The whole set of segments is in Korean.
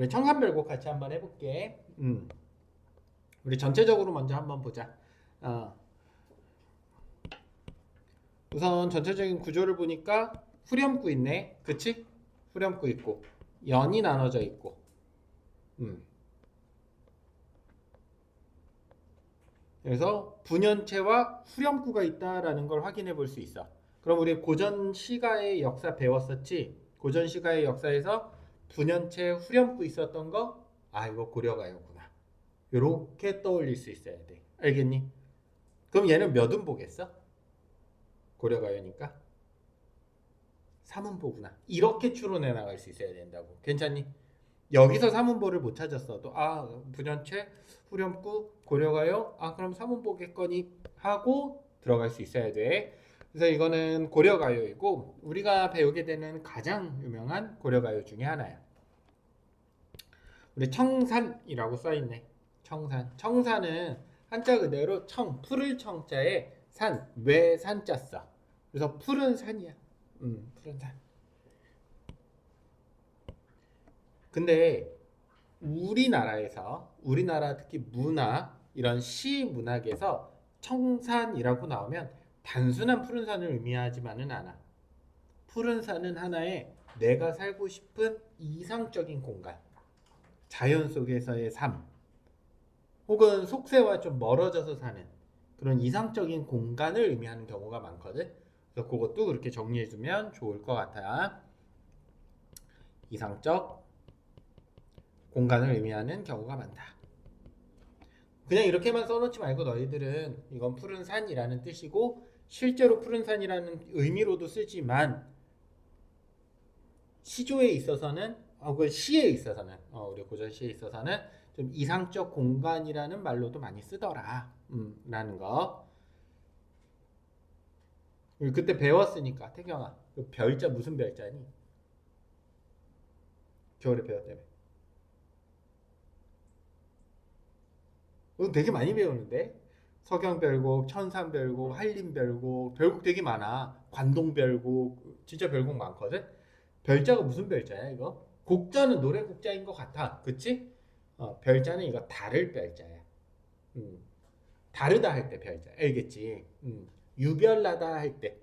우리 청산별곡 같이 한번 해볼게. 우리 전체적으로 먼저 한번 보자. 우선 전체적인 구조를 보니까 후렴구 있네. 그치? 후렴구 있고 연이 나눠져 있고 그래서 분연체와 후렴구가 있다라는 걸 확인해 볼 수 있어. 그럼 우리 고전 시가의 역사 배웠었지? 고전 시가의 역사에서 분연체 후렴구 있었던 거, 아 이거 고려가요구나. 이렇게 떠올릴 수 있어야 돼. 알겠니? 그럼 얘는 몇 음보겠어? 고려가요니까 3음보구나. 이렇게 추론해 나갈 수 있어야 된다고. 괜찮니? 여기서 3음보를 못 찾았어도 분연체, 후렴구, 고려가요. 그럼 3음보겠거니 하고 들어갈 수 있어야 돼. 그래서 이거는 고려가요이고 우리가 배우게 되는 가장 유명한 고려가요 중에 하나야. 우리 청산이라고 써있네. 청산. 청산은 한자 그대로 청, 푸를 청자에 산, 왜 산자 써. 그래서 푸른 산이야. 푸른 산. 근데 우리나라 특히 문화 이런 시 문학에서 청산이라고 나오면 단순한 푸른 산을 의미하지만은 않아. 푸른 산은 하나의 내가 살고 싶은 이상적인 공간, 자연 속에서의 삶, 혹은 속세와 좀 멀어져서 사는 그런 이상적인 공간을 의미하는 경우가 많거든. 그래서 그것도 그렇게 정리해주면 좋을 것 같아. 이상적 공간을 의미하는 경우가 많다. 그냥 이렇게만 써놓지 말고 너희들은 이건 푸른 산이라는 뜻이고 실제로 푸른 산이라는 의미로도 쓰지만 시조에 있어서는 그 시에 있어서는 우리 고전 시에 있어서는 좀 이상적 공간이라는 말로도 많이 쓰더라 라는 거. 그때 배웠으니까. 태경아 그 별자 무슨 별자니? 겨울에 배웠다며. 되게 많이 배우는데 석양별곡, 천산별곡, 한림별곡, 별곡 되게 많아. 관동별곡, 진짜 별곡 많거든. 별자가 무슨 별자야 이거? 곡자는 노래 곡자인 것 같아, 그치? 별자는 이거 다를 별자야. 다르다 할 때 별자, 알겠지? 유별나다 할 때,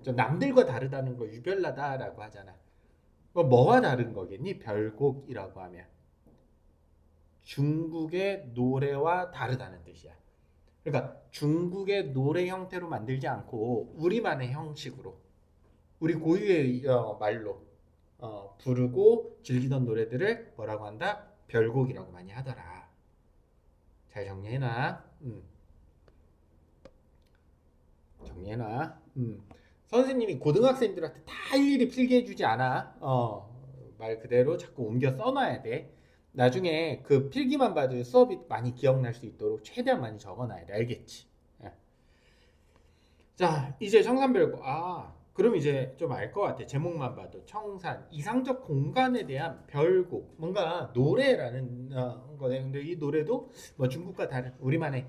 남들과 다르다는 거 유별나다라고 하잖아. 뭐와 다른 거겠니? 별곡이라고 하면 중국의 노래와 다르다는 뜻이야. 그러니까 중국의 노래 형태로 만들지 않고 우리만의 형식으로 우리 고유의 말로 부르고 즐기던 노래들을 뭐라고 한다? 별곡이라고 많이 하더라. 잘 정리해놔. 정리해놔. 선생님이 고등학생들한테 다 일일이 필기해주지 않아. 말 그대로 자꾸 옮겨 써놔야 돼. 나중에 그 필기만 봐도 수업이 많이 기억날 수 있도록 최대한 많이 적어놔야 돼. 알겠지? 예. 자, 이제 청산별곡. 그럼 이제 좀 알 것 같아. 제목만 봐도 청산, 이상적 공간에 대한 별곡, 뭔가 노래라는 거네. 근데 이 노래도 뭐 중국과 다른 우리만의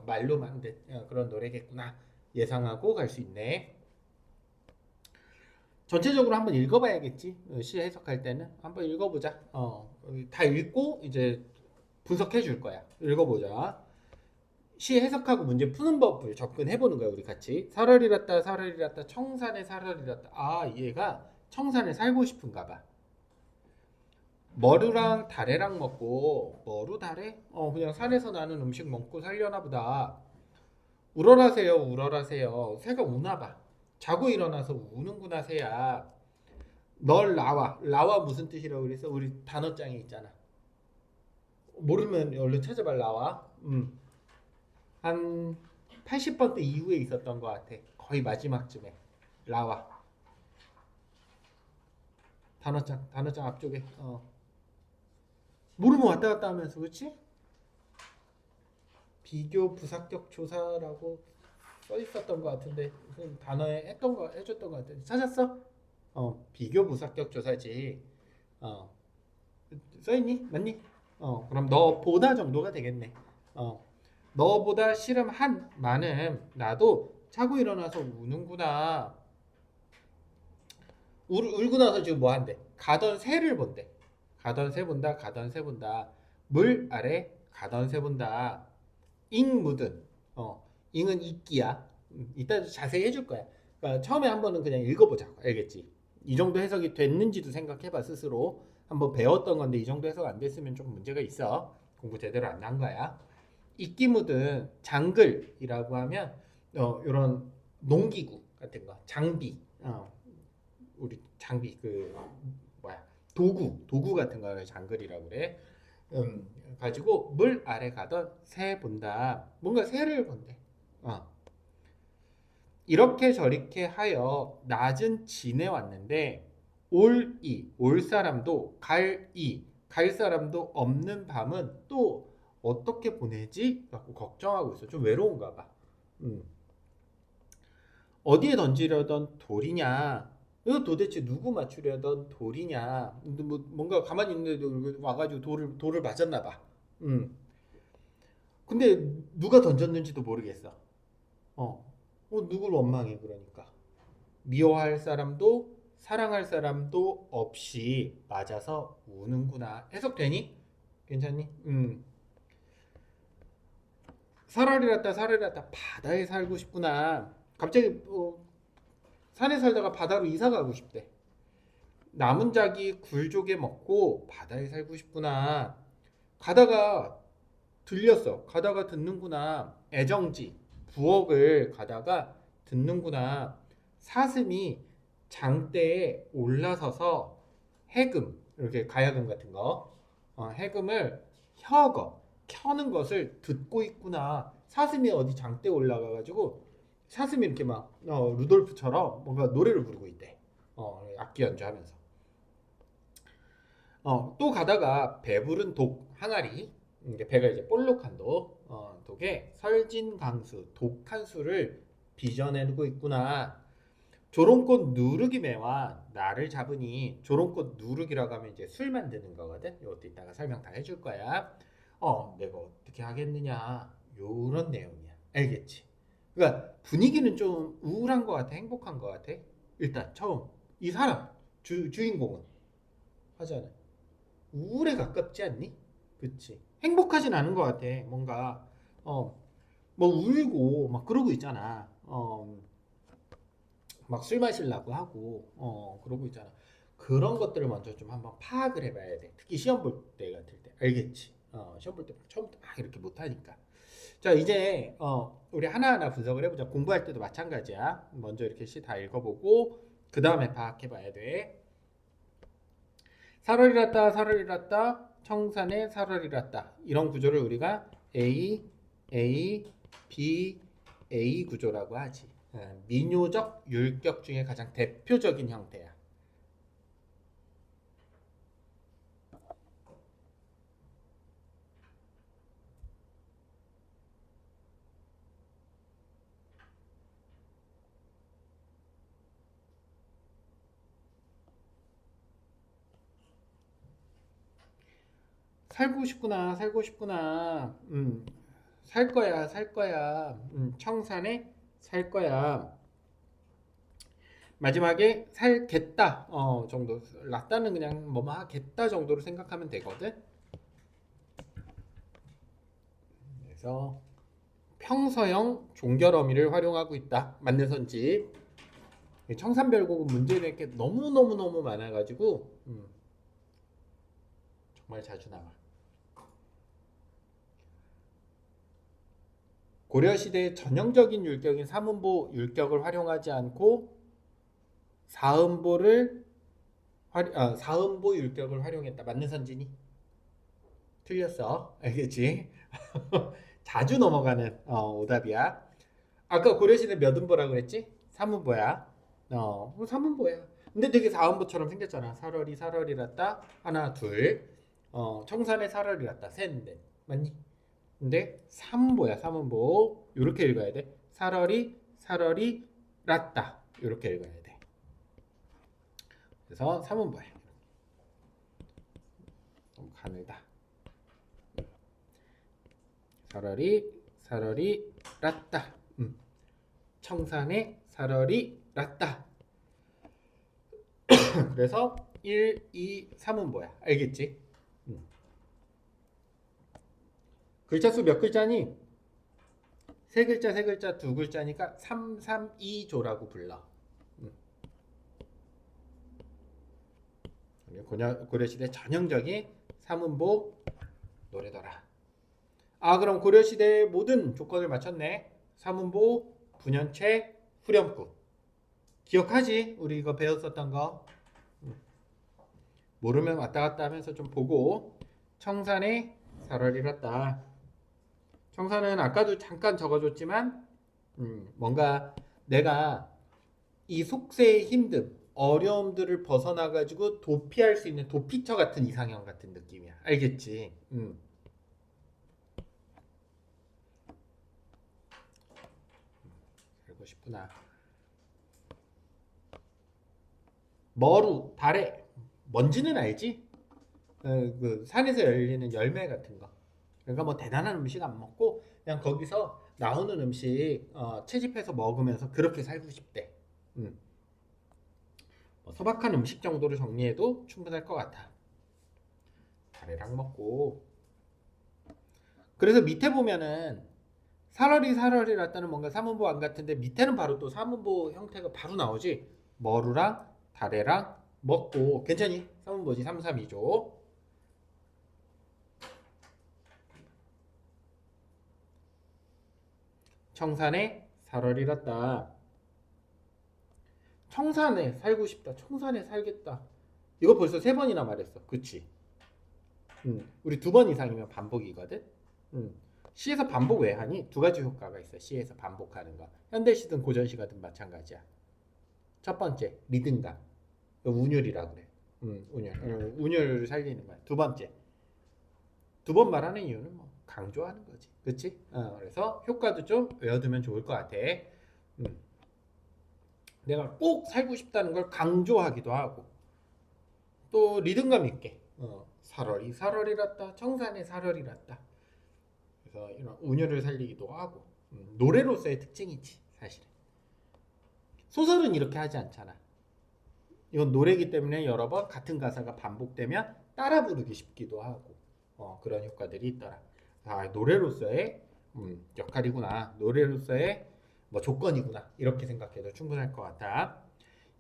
말로 만든 그런 노래겠구나 예상하고 갈 수 있네. 전체적으로 한번 읽어봐야겠지. 시 해석할 때는 한번 읽어보자. 다 읽고 이제 분석해 줄 거야. 읽어보자. 시 해석하고 문제 푸는 법을 접근해보는 거야. 우리 같이. 사러리랐다 사러리랐다 청산에 사러리랐다. 얘가 청산에 살고 싶은가 봐. 머루랑 다래랑 먹고 머루 다래? 그냥 산에서 나는 음식 먹고 살려나 보다. 울어라세요 울어라세요. 새가 우나 봐. 자고 일어나서 우는구나 새야. 널 나와 무슨 뜻이라고 그래서 우리 단어장에 있잖아. 모르면 얼른 찾아봐. 나와. 한 80번 때 이후에 있었던 것 같아. 거의 마지막쯤에. 나와. 단어장 앞쪽에. 모르면 왔다 갔다 하면서, 그렇지? 비교 부사격 조사라고 써 있었던 것 같은데 무슨 단어에 해줬던 것 같은데 찾았어? 비교 부사격 조사지. 써있니? 맞니? 그럼 너보다 정도가 되겠네. 너보다 씨름 한 많음 나도 자고 일어나서 우는구나. 울고 나서 지금 뭐 한대? 가던 새를 본대. 가던 새 본다 가던 새 본다. 물 아래 가던 새 본다. 잉 묻은 잉은 이끼야. 이따 자세히 해줄 거야. 그러니까 처음에 한 번은 그냥 읽어보자고. 알겠지? 이 정도 해석이 됐는지도 생각해봐 스스로. 한번 배웠던 건데 이 정도 해석 안 됐으면 좀 문제가 있어. 공부 제대로 안 한 거야. 이끼 묻은 장글이라고 하면 이런 농기구 같은 거, 장비, 우리 장비 그 뭐야 도구 같은 거를 장글이라고 그래. 가지고 물 아래 가던 새 본다. 뭔가 새를 본대. 이렇게 저렇게 하여 낮은 지내왔는데 올 사람도 갈 사람도 없는 밤은 또 어떻게 보내지? 라고 걱정하고 있어. 좀 외로운가 봐. 어디에 던지려던 돌이냐? 이거 도대체 누구 맞추려던 돌이냐? 근데 뭐 뭔가 가만히 있는데도 와가지고 돌을 맞았나 봐. 근데 누가 던졌는지도 모르겠어. 누굴 원망해 그러니까. 미워할 사람도 사랑할 사람도 없이 맞아서 우는구나. 해석되니? 괜찮니? 사라리랐다 바다에 살고 싶구나. 갑자기 산에 살다가 바다로 이사 가고 싶대. 남은 자기 굴조개 먹고 바다에 살고 싶구나. 가다가 들렸어. 가다가 듣는구나. 애정지 부엌을 가다가 듣는구나. 사슴이 장대에 올라서서 해금 이렇게 가야금 같은 거 해금을 켜는 것을 듣고 있구나. 사슴이 어디 장대에 올라가가지고 사슴이 이렇게 막 루돌프처럼 뭔가 노래를 부르고 있대. 악기 연주하면서. 또 가다가 배부른 독 항아리 배가 이제 볼록한 독에 설진 강수 독한 수를 빚어내고 있구나. 조롱꽃 누룩이 매와 나를 잡으니. 조롱꽃 누룩이라고 하면 이제 술 만드는 거거든. 이것도 이따가 설명 다 해줄 거야. 내가 어떻게 하겠느냐 요런 내용이야. 알겠지? 그러니까 분위기는 좀 우울한 것 같아, 행복한 것 같아. 일단 처음 이 사람 주인공은 하잖아. 우울에 가깝지 않니? 그치? 행복하진 않은 것 같아. 뭔가 뭐 울고 막 그러고 있잖아. 막 술 마시려고 하고 그러고 있잖아. 그런 것들을 먼저 좀 한번 파악을 해봐야 돼. 특히 시험 볼 때 같을 때. 알겠지? 시험 볼 때 처음부터 막 이렇게 못하니까. 자 이제 우리 하나하나 분석을 해보자. 공부할 때도 마찬가지야. 먼저 이렇게 시 다 읽어보고 그 다음에 파악해봐야 돼. 사월이랐다 청산에 사월이랐다 이런 구조를 우리가 A, B, A 구조라고 하지. 민요적 율격 중에 가장 대표적인 형태야. 살고 싶구나, 살고 싶구나. 살 거야, 살 거야. 청산에 살 거야. 마지막에 살겠다 정도. 랐다는 그냥 뭐뭐 하겠다 정도로 생각하면 되거든. 그래서 평서형 종결어미를 활용하고 있다. 맞는 선지. 청산별곡은 문제될 게 너무 많아가지고 정말 자주 나와. 고려시대의 전형적인 율격인 삼음보 율격을 활용하지 않고 사음보 율격을 활용했다. 맞는 선진이? 틀렸어. 알겠지? 자주 넘어가는 오답이야. 아까 고려시대 몇 음보라고 그랬지? 삼음보야. 삼음보야. 근데 되게 사음보처럼 생겼잖아. 사월이랐다. 하나, 둘. 청산에 사월이랐다. 셋, 넷. 맞니? 근데 삼음보야. 삼음보. 이렇게 읽어야 돼. 사월이랐다. 이렇게 읽어야 돼. 그래서 삼음보야. 너무 가늘다. 사월이랐다. 청산에 사월이랐다. 그래서 1, 2, 3은 뭐야? 알겠지? 음. 글자 수 몇 글자니? 세 글자, 세 글자, 두 글자니까 332조라고 불러. 고려시대 전형적인 삼음보 노래더라. 아, 그럼 고려시대의 모든 조건을 맞췄네. 삼음보, 분연체, 후렴구. 기억하지? 우리 이거 배웠었던 거. 모르면 왔다 갔다 하면서 좀 보고. 청산의 살을 잃었다. 청산은 아까도 잠깐 적어줬지만 뭔가 내가 이 속세의 힘듦, 어려움들을 벗어나가지고 도피할 수 있는 도피처 같은 이상형 같은 느낌이야. 알겠지? 살고 싶구나. 머루, 달에 뭔지는 알지? 그 산에서 열리는 열매 같은 거. 그러니까 뭐 대단한 음식 안 먹고 그냥 거기서 나오는 음식 채집해서 먹으면서 그렇게 살고 싶대. 뭐 소박한 음식 정도로 정리해도 충분할 것 같아. 다래랑 먹고. 그래서 밑에 보면은 살얼이 났다는 뭔가 삼음보 안 같은데 밑에는 바로 또 삼음보 형태가 바로 나오지. 머루랑 다래랑 먹고. 괜찮니? 삼음보지. 332조. 청산에 살얼 잃었다. 청산에 살고 싶다. 청산에 살겠다. 이거 벌써 3번이나 말했어. 그치? 우리 2번 이상이면 반복이거든. 시에서 반복 왜 하니? 2가지 효과가 있어. 시에서 반복하는 거. 현대시든 고전시가든 마찬가지야. 첫 번째, 리듬감. 운율이라고 그래. 운율. 운율을 살리는 거야. 2번째. 2번 말하는 이유는 뭐 강조하는 거지. 그치? 그래서 효과도 좀 외워두면 좋을 것 같아. 내가 꼭 살고 싶다는 걸 강조하기도 하고 또 리듬감 있게 살얼이랐다 청산의 살얼이랐다 그래서 이런 운율을 살리기도 하고 노래로서의 특징이지 사실은. 소설은 이렇게 하지 않잖아. 이건 노래이기 때문에 여러 번 같은 가사가 반복되면 따라 부르기 쉽기도 하고 그런 효과들이 있더라. 아, 노래로서의 역할이구나. 노래로서의 뭐 조건이구나. 이렇게 생각해도 충분할 것 같아.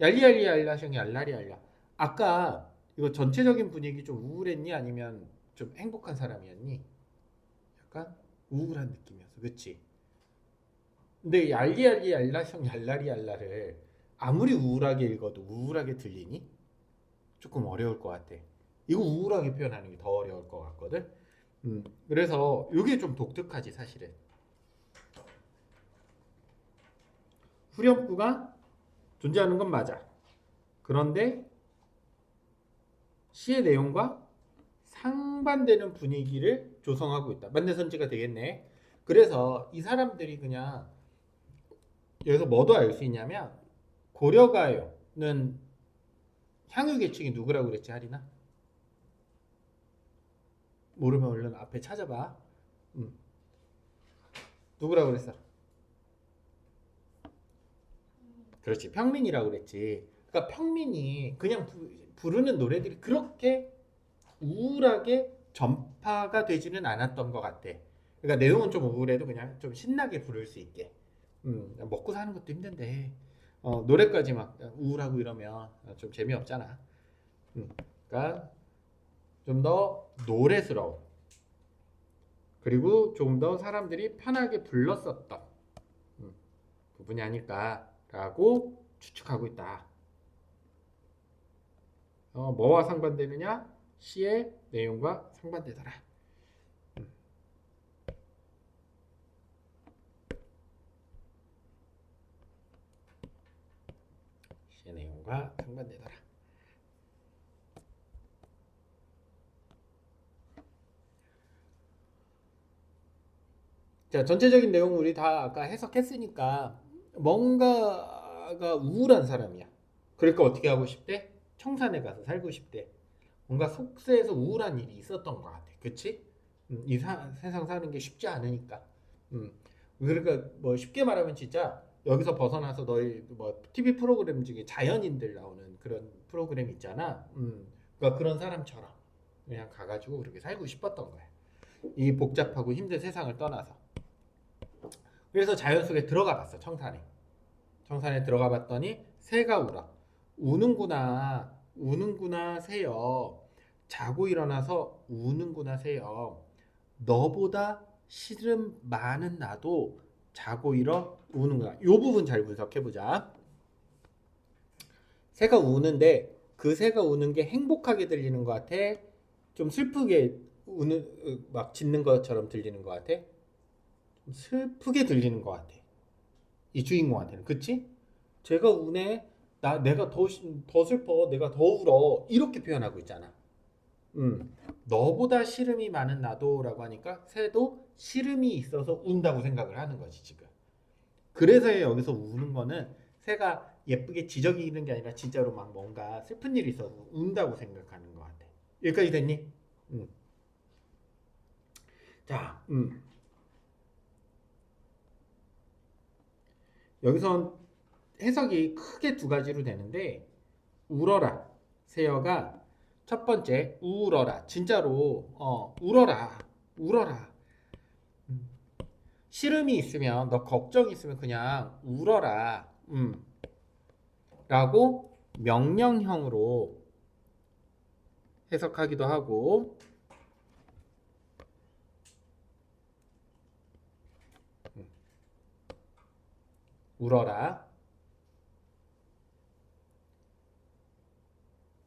얄리얄리 알라셩이 알라리 알라. 아까 이거 전체적인 분위기 좀 우울했니? 아니면 좀 행복한 사람이었니? 약간 우울한 느낌이었어. 그치? 근데 얄리얄리 알라셩 얄라리 알라를 아무리 우울하게 읽어도 우울하게 들리니? 조금 어려울 것 같아. 이거 우울하게 표현하는 게 더 어려울 것 같거든. 그래서 이게 좀 독특하지 사실은. 후렴구가 존재하는 건 맞아. 그런데 시의 내용과 상반되는 분위기를 조성하고 있다. 만대선지가 되겠네. 그래서 이 사람들이 그냥 여기서 뭐도 알 수 있냐면 고려가요는 향유 계층이 누구라고 그랬지 하리나? 모르면 얼른 앞에 찾아봐. 누구라고 그랬어? 그렇지, 평민이라고 그랬지. 그러니까 평민이 그냥 부르는 노래들이 그렇게 우울하게 전파가 되지는 않았던 것 같아. 그러니까 내용은 좀 우울해도 그냥 좀 신나게 부를 수 있게. 먹고 사는 것도 힘든데 노래까지 막 우울하고 이러면 좀 재미없잖아. 그러니까 좀 더 노래스러운 그리고 조금 더 사람들이 편하게 불렀었던 부분이 아닐까라고 추측하고 있다. 뭐와 상반되느냐? 시의 내용과 상반되더라. 시의 내용과 상반되더라. 자, 전체적인 내용 우리 다 아까 해석했으니까 뭔가가 우울한 사람이야. 그러니까 어떻게 하고 싶대? 청산에 가서 살고 싶대. 뭔가 속세에서 우울한 일이 있었던 것 같아. 그치? 세상 사는 게 쉽지 않으니까. 음, 그러니까 뭐 쉽게 말하면 진짜 여기서 벗어나서 너희 뭐 TV 프로그램 중에 자연인들 나오는 그런 프로그램 있잖아. 그러니까 그런 사람처럼 그냥 가가지고 그렇게 살고 싶었던 거야. 이 복잡하고 힘든 세상을 떠나서. 그래서 자연 속에 들어가 봤어. 청산에 들어가 봤더니 새가 울어. 우는구나. 우는구나 새여. 자고 일어나서 우는구나 새여. 너보다 시름 많은 나도 자고 일어 우는구나. 요 부분 잘 분석해 보자. 새가 우는데 그 새가 우는 게 행복하게 들리는 것 같아? 좀 슬프게 우는 막 짖는 것처럼 들리는 것 같아? 좀 슬프게 들리는 것 같아. 이 주인공한테는. 그치? 제가 우네. 내가 더 슬퍼. 내가 더 울어. 이렇게 표현하고 있잖아. 너보다 시름이 많은 나도라고 하니까 새도 시름이 있어서 운다고 생각을 하는 거지 지금. 그래서 여기서 우는 거는 새가 예쁘게 지저귀는 게 아니라 진짜로 막 뭔가 슬픈 일이 있어서 운다고 생각하는 것 같아. 여기까지 됐니? 음. 자, 여기선 해석이 크게 두 가지로 되는데 울어라 새여가 첫 번째 울어라 진짜로 울어라 울어라. 음. 시름이 있으면 너 걱정이 있으면 그냥 울어라 라고 명령형으로 해석하기도 하고 울어라.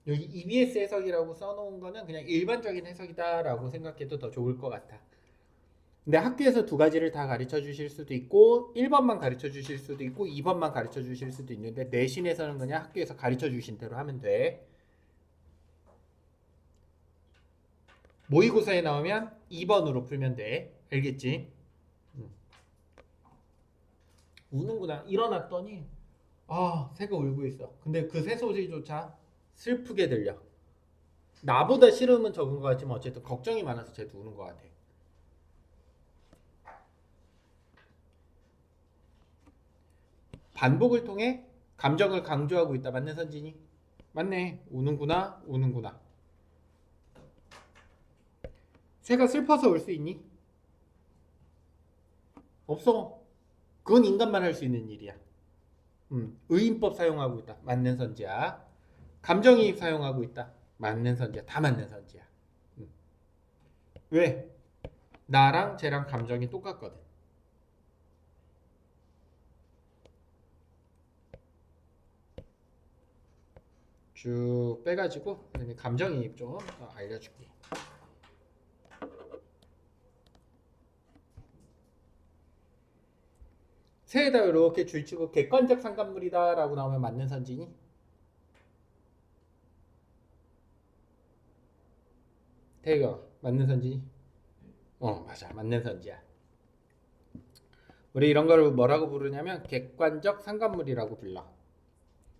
여기 EBS 해석이라고 써놓은 거는 그냥 일반적인 해석이다라고 생각해도 더 좋을 것 같아. 근데 학교에서 두 가지를 다 가르쳐 주실 수도 있고 1번만 가르쳐 주실 수도 있고 2번만 가르쳐 주실 수도 있는데 내신에서는 그냥 학교에서 가르쳐 주신 대로 하면 돼. 모의고사에 나오면 2번으로 풀면 돼. 알겠지? 우는구나. 일어났더니 새가 울고 있어. 근데 그 새 소리조차 슬프게 들려. 나보다 싫으면 적은 것 같지만 어쨌든 걱정이 많아서 쟤도 우는 것 같아. 반복을 통해 감정을 강조하고 있다. 맞네 선진이? 맞네. 우는구나. 우는구나. 새가 슬퍼서 울 수 있니? 없어. 그건 인간만 할 수 있는 일이야. 의인법 사용하고 있다. 맞는 선지야. 감정이입 사용하고 있다. 맞는 선지야. 다 맞는 선지야. 왜? 나랑 쟤랑 감정이 똑같거든. 쭉 빼가지고 감정이입 좀 알려줄게. 새에다 이렇게 줄치고 객관적 상관물이다 라고 나오면 맞는 선지니? 태희가 맞는 선지니? 맞아. 맞는 선지야. 우리 이런 걸 뭐라고 부르냐면 객관적 상관물이라고 불러.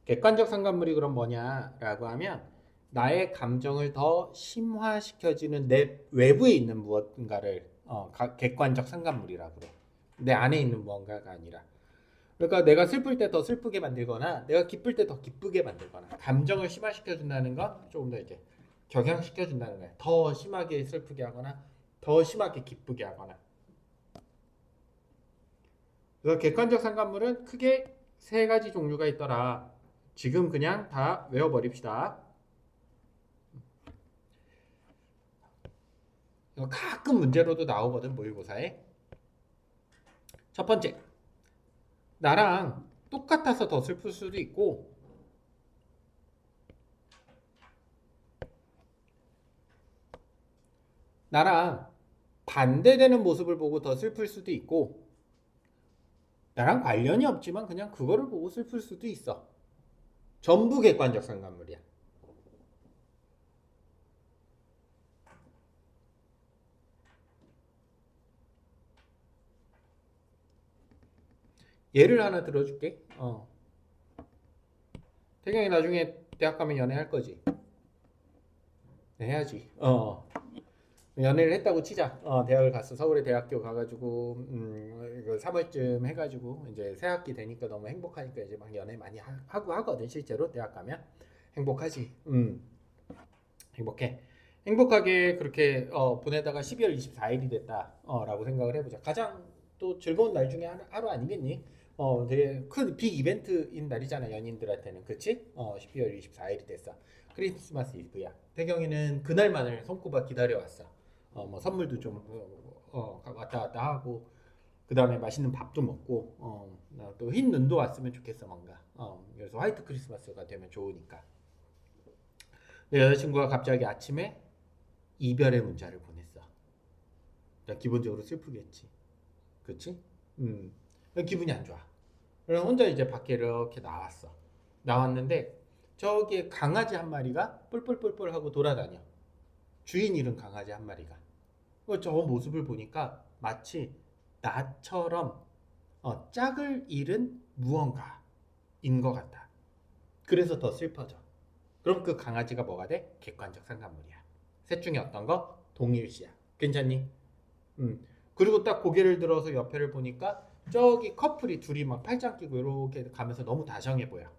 객관적 상관물이 그럼 뭐냐라고 하면 나의 감정을 더 심화시켜주는 내 외부에 있는 무언가를 객관적 상관물이라고 그래. 내 안에 있는 무언가가 아니라. 그러니까 내가 슬플 때 더 슬프게 만들거나 내가 기쁠 때 더 기쁘게 만들거나 감정을 심화시켜준다는 건 조금 더 이제 격양시켜준다는 거야. 더 심하게 슬프게 하거나 더 심하게 기쁘게 하거나. 그래서 객관적 상관물은 크게 세 가지 종류가 있더라. 지금 그냥 다 외워버립시다. 가끔 문제로도 나오거든 모의고사에. 첫 번째, 나랑 똑같아서 더 슬플 수도 있고 나랑 반대되는 모습을 보고 더 슬플 수도 있고 나랑 관련이 없지만 그냥 그거를 보고 슬플 수도 있어. 전부 객관적 상관물이야. 예를 하나 들어줄게. 태경이 나중에 대학 가면 연애할 거지? 네, 해야지. 연애를 했다고 치자. 대학을 갔어. 서울의 대학교 가가지고 3월쯤 해가지고 이제 새 학기 되니까 너무 행복하니까 이제 막 연애 많이 하고 하거든. 실제로 대학 가면 행복하지. 행복해. 행복하게 그렇게 보내다가 12월 24일이 됐다 라고 생각을 해보자. 가장 또 즐거운 날 중에 하루 아니겠니? 되게 큰 빅 이벤트인 날이잖아, 연인들한테는. 그치? 12월 24일이 됐어. 크리스마스 이브야. 태경이는 그날만을 손꼽아 기다려왔어. 뭐 선물도 좀 왔다 갔다 하고, 그 다음에 맛있는 밥도 먹고, 또 흰 눈도 왔으면 좋겠어, 뭔가. 그래서 화이트 크리스마스가 되면 좋으니까. 내 여자친구가 갑자기 아침에 이별의 문자를 보냈어. 기본적으로 슬프겠지. 그치? 기분이 안 좋아. 그래서 혼자 이제 밖에 이렇게 나왔어. 나왔는데 저기에 강아지 한 마리가 뿔뿔뿔뿔 하고 돌아다녀. 주인 잃은 강아지 한 마리가. 저 모습을 보니까 마치 나처럼 짝을 잃은 무언가인 것 같아. 그래서 더 슬퍼져. 그럼 그 강아지가 뭐가 돼? 객관적 상관물이야. 셋 중에 어떤 거? 동일시야. 괜찮니? 그리고 딱 고개를 들어서 옆에를 보니까 저기 커플이 둘이 막 팔짱 끼고 이렇게 가면서 너무 다정해 보여.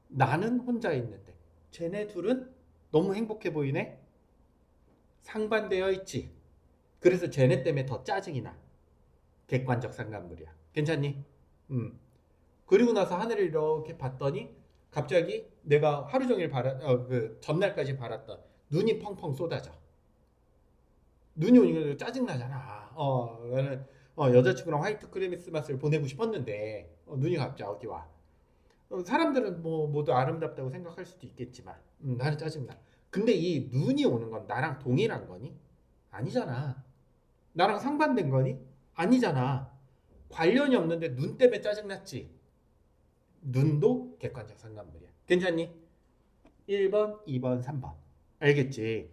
나는 혼자 있는데 쟤네 둘은 너무 행복해 보이네. 상반되어 있지. 그래서 쟤네 때문에 더 짜증이 나. 객관적 상관물이야. 괜찮니? 그리고 나서 하늘을 이렇게 봤더니 갑자기 내가 하루 종일 그 전날까지 바랐던 눈이 펑펑 쏟아져. 눈이 오니까 짜증 나잖아. 나는 여자친구랑 화이트 크리스마스를 보내고 싶었는데 눈이 갑자기 와. 사람들은 뭐 모두 아름답다고 생각할 수도 있겠지만 나는 짜증나. 근데 이 눈이 오는 건 나랑 동일한 거니? 아니잖아. 나랑 상반된 거니? 아니잖아. 관련이 없는데 눈 때문에 짜증났지. 눈도 객관적 상관물이야. 괜찮니? 1번, 2번, 3번. 알겠지?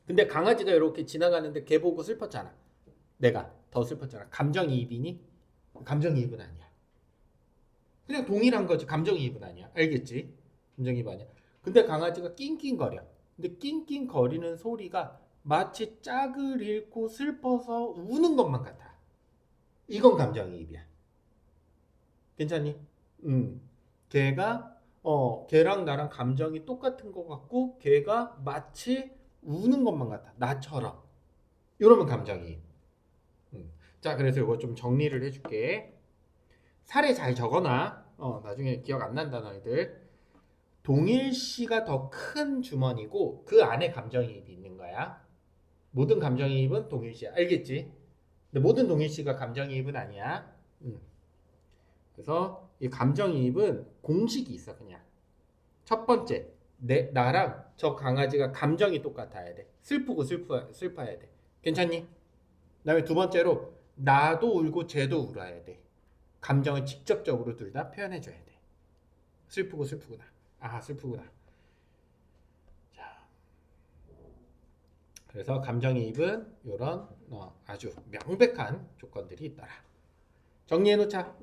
근데 강아지가 이렇게 지나가는데 걔 보고 슬펐잖아. 내가 더 슬펐잖아. 감정이입이니? 감정이입은 아니야. 그냥 동일한 거지. 감정이입은 아니야. 알겠지? 감정이입 아니야. 근데 강아지가 낑낑거려. 근데 낑낑거리는 소리가 마치 짝을 잃고 슬퍼서 우는 것만 같아. 이건 감정이입이야. 괜찮니? 걔가 걔랑 나랑 감정이 똑같은 것 같고 걔가 마치 우는 것만 같아. 나처럼. 이러면 감정이입. 자, 그래서 이거 좀 정리를 해줄게. 사례 잘 적어놔. 나중에 기억 안 난다 너희들. 동일시가 더 큰 주머니고 그 안에 감정이입이 있는 거야. 모든 감정이입은 동일시야. 알겠지? 근데 모든 동일시가 감정이입은 아니야. 그래서 이 감정이입은 공식이 있어. 그냥 첫 번째, 나랑 저 강아지가 감정이 똑같아야 돼. 슬프고 슬퍼야 돼. 괜찮니? 그다음에 두 번째로 나도 울고 쟤도 울어야 돼. 감정을 직접적으로 둘 다 표현해줘야 돼. 슬프고 슬프구나. 아, 슬프구나. 자, 그래서 감정이입은 이런 아주 명백한 조건들이 있더라. 정리해놓자.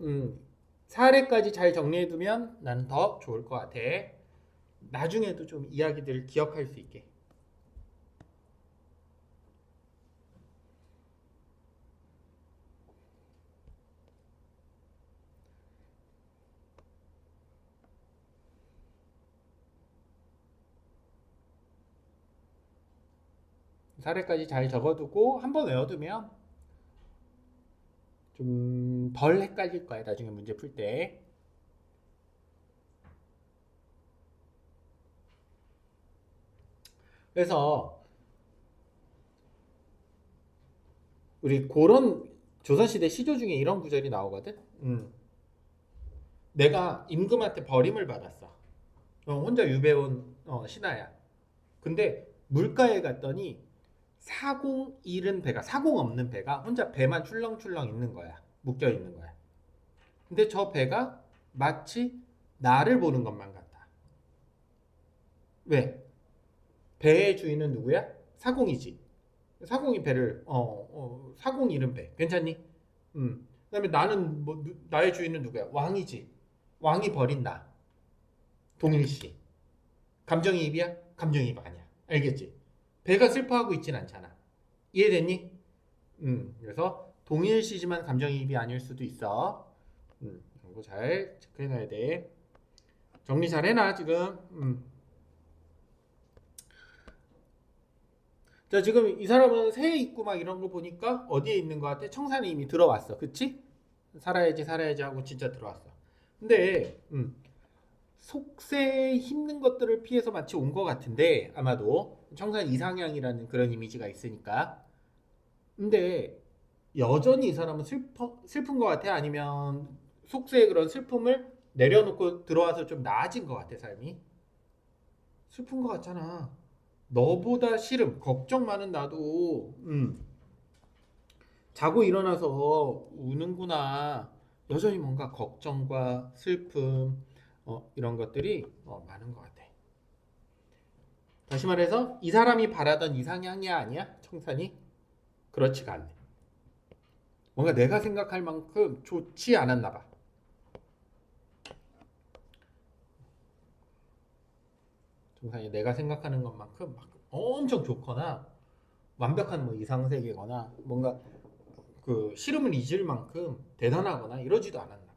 사례까지 잘 정리해두면 나는 더 좋을 것 같아. 나중에도 좀 이야기들을 기억할 수 있게. 사례까지 잘 적어두고 한번 외워두면 좀 덜 헷갈릴 거야. 나중에 문제 풀 때. 그래서 우리 그런 조선시대 시조 중에 이런 구절이 나오거든. 내가 임금한테 버림을 받았어. 혼자 유배온 신하야. 근데 물가에 갔더니 사공 잃은 배가, 사공 없는 배가 혼자 배만 출렁출렁 있는 거야. 묶여 있는 거야. 근데 저 배가 마치 나를 보는 것만 같아. 왜? 배의 주인은 누구야? 사공이지. 사공이 배를 사공 잃은 배. 괜찮니? 그다음에 나는 뭐 나의 주인은 누구야? 왕이지. 왕이 버린 나. 동일시. 감정이입이야? 감정이입 아니야. 알겠지? 배가 슬퍼하고 있진 않잖아. 이해됐니? 그래서 동일시지만 감정이입이 아닐 수도 있어. 이거 잘 체크해놔야 돼. 정리 잘 해놔 지금. 자, 지금 이 사람은 새에 있고 막 이런 거 보니까 어디에 있는 것 같아? 청산이 이미 들어왔어. 그치? 살아야지, 살아야지 하고 진짜 들어왔어. 근데, 속세에 힘든 것들을 피해서 마치 온 것 같은데, 아마도. 청산 이상향이라는 그런 이미지가 있으니까. 근데, 여전히 이 사람은 슬픈 것 같아? 아니면 속세의 그런 슬픔을 내려놓고 들어와서 좀 나아진 것 같아, 삶이? 슬픈 것 같잖아. 너보다 싫음, 걱정 많은 나도, 자고 일어나서 우는구나. 여전히 뭔가 걱정과 슬픔, 이런 것들이 많은 것 같아. 다시 말해서 이 사람이 바라던 이상향이 아니야? 청산이? 그렇지가 않네. 뭔가 내가 생각할 만큼 좋지 않았나 봐. 청산이 내가 생각하는 것만큼 막 엄청 좋거나 완벽한 뭐 이상 세계거나 뭔가 그 시름을 잊을 만큼 대단하거나 이러지도 않았나 봐.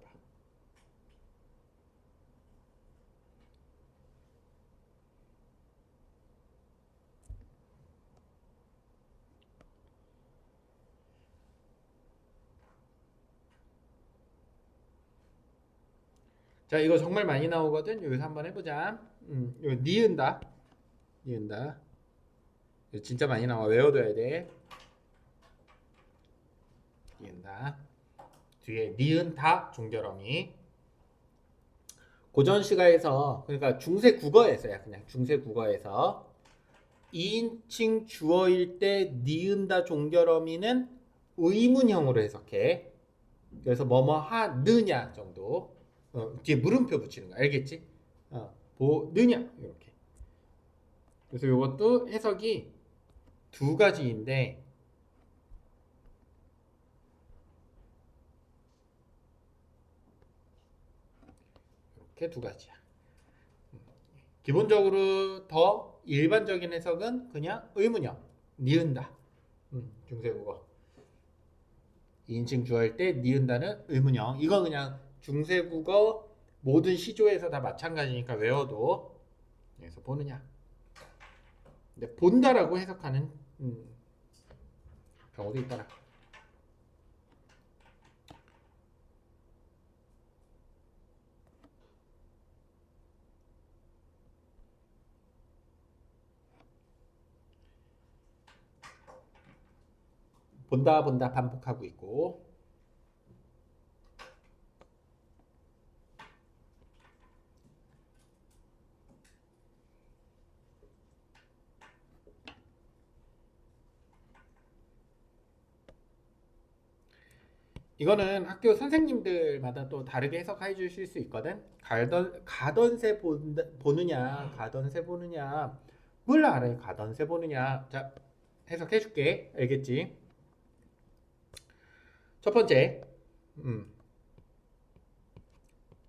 자, 이거 정말 많이 나오거든. 여기서 한번 해보자. 이거 니은다. 니은다. 이거 진짜 많이 나와. 외워둬야 돼. 니은다. 뒤에 니은다 종결어미. 고전 시가에서 그러니까 중세 국어에서야 그냥 중세 국어에서 2인칭 주어일 때 니은다 종결어미는 의문형으로 해석해. 그래서 뭐뭐 하느냐 정도. 뒤에 물음표 붙이는 거 알겠지? 보느냐 이렇게. 그래서 이것도 해석이 두 가지인데 이렇게 두 가지야. 기본적으로 더 일반적인 해석은 그냥 의문형, 니은다. 중세국어. 2인칭 주어일 때 니은다는 의문형. 이거 그냥 중세국어 모든 시조에서 다 마찬가지니까 외워도. 그래서 보느냐. 근데 본다라고 해석하는 경우도 있더라. 본다 본다 반복하고 있고. 이거는 학교 선생님들마다 또 다르게 해석해 주실 수 있거든. 가던세 보느냐, 가던세 보느냐. 몰라 알아요. 가던세 보느냐. 자, 해석해 줄게. 알겠지? 첫 번째, 음,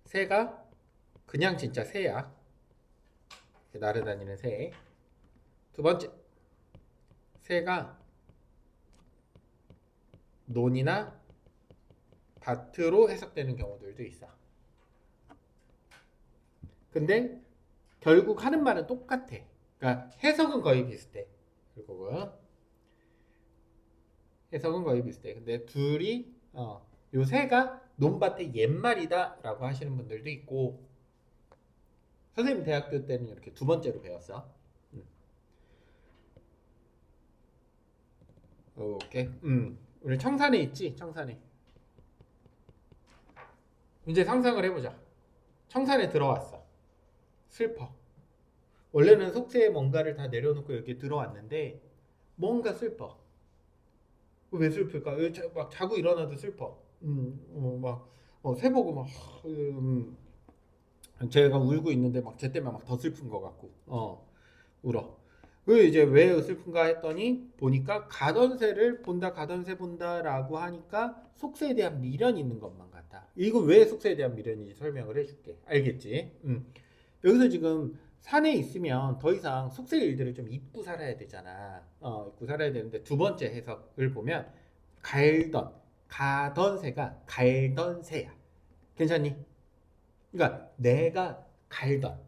새가 그냥 진짜 새야. 날아다니는 새. 두 번째, 새가 논이나 밭으로 해석되는 경우들도 있어. 근데 결국 하는 말은 똑같아. 그러니까 해석은 거의 비슷해. 결국은 해석은 거의 비슷해. 근데 둘이 요 새가 논밭의 옛말이다라고 하시는 분들도 있고 선생님 대학교 때는 이렇게 두 번째로 배웠어. 오케이. 우리 청산에 있지? 청산에. 이제 상상을 해보자. 청산에 들어왔어. 슬퍼. 원래는 속세에 뭔가를 다 내려놓고 여기 들어왔는데 뭔가 슬퍼. 왜 슬플까? 막 자고 일어나도 슬퍼. 막 새보고 막 제가 울고 있는데 막 쟤 때문에 막 더 슬픈 것 같고 울어. 그 이제 왜 슬픈가 했더니 보니까 가던새를 본다 가던새 본다라고 하니까 속세에 대한 미련이 있는 것만 같아. 이거 왜 속세에 대한 미련인지 설명을 해줄게. 알겠지? 여기서 지금 산에 있으면 더 이상 속세 일들을 좀 잊고 살아야 되잖아. 잊고 살아야 되는데 두 번째 해석을 보면 가던 새가 갈던 새야. 괜찮니? 그러니까 내가 갈던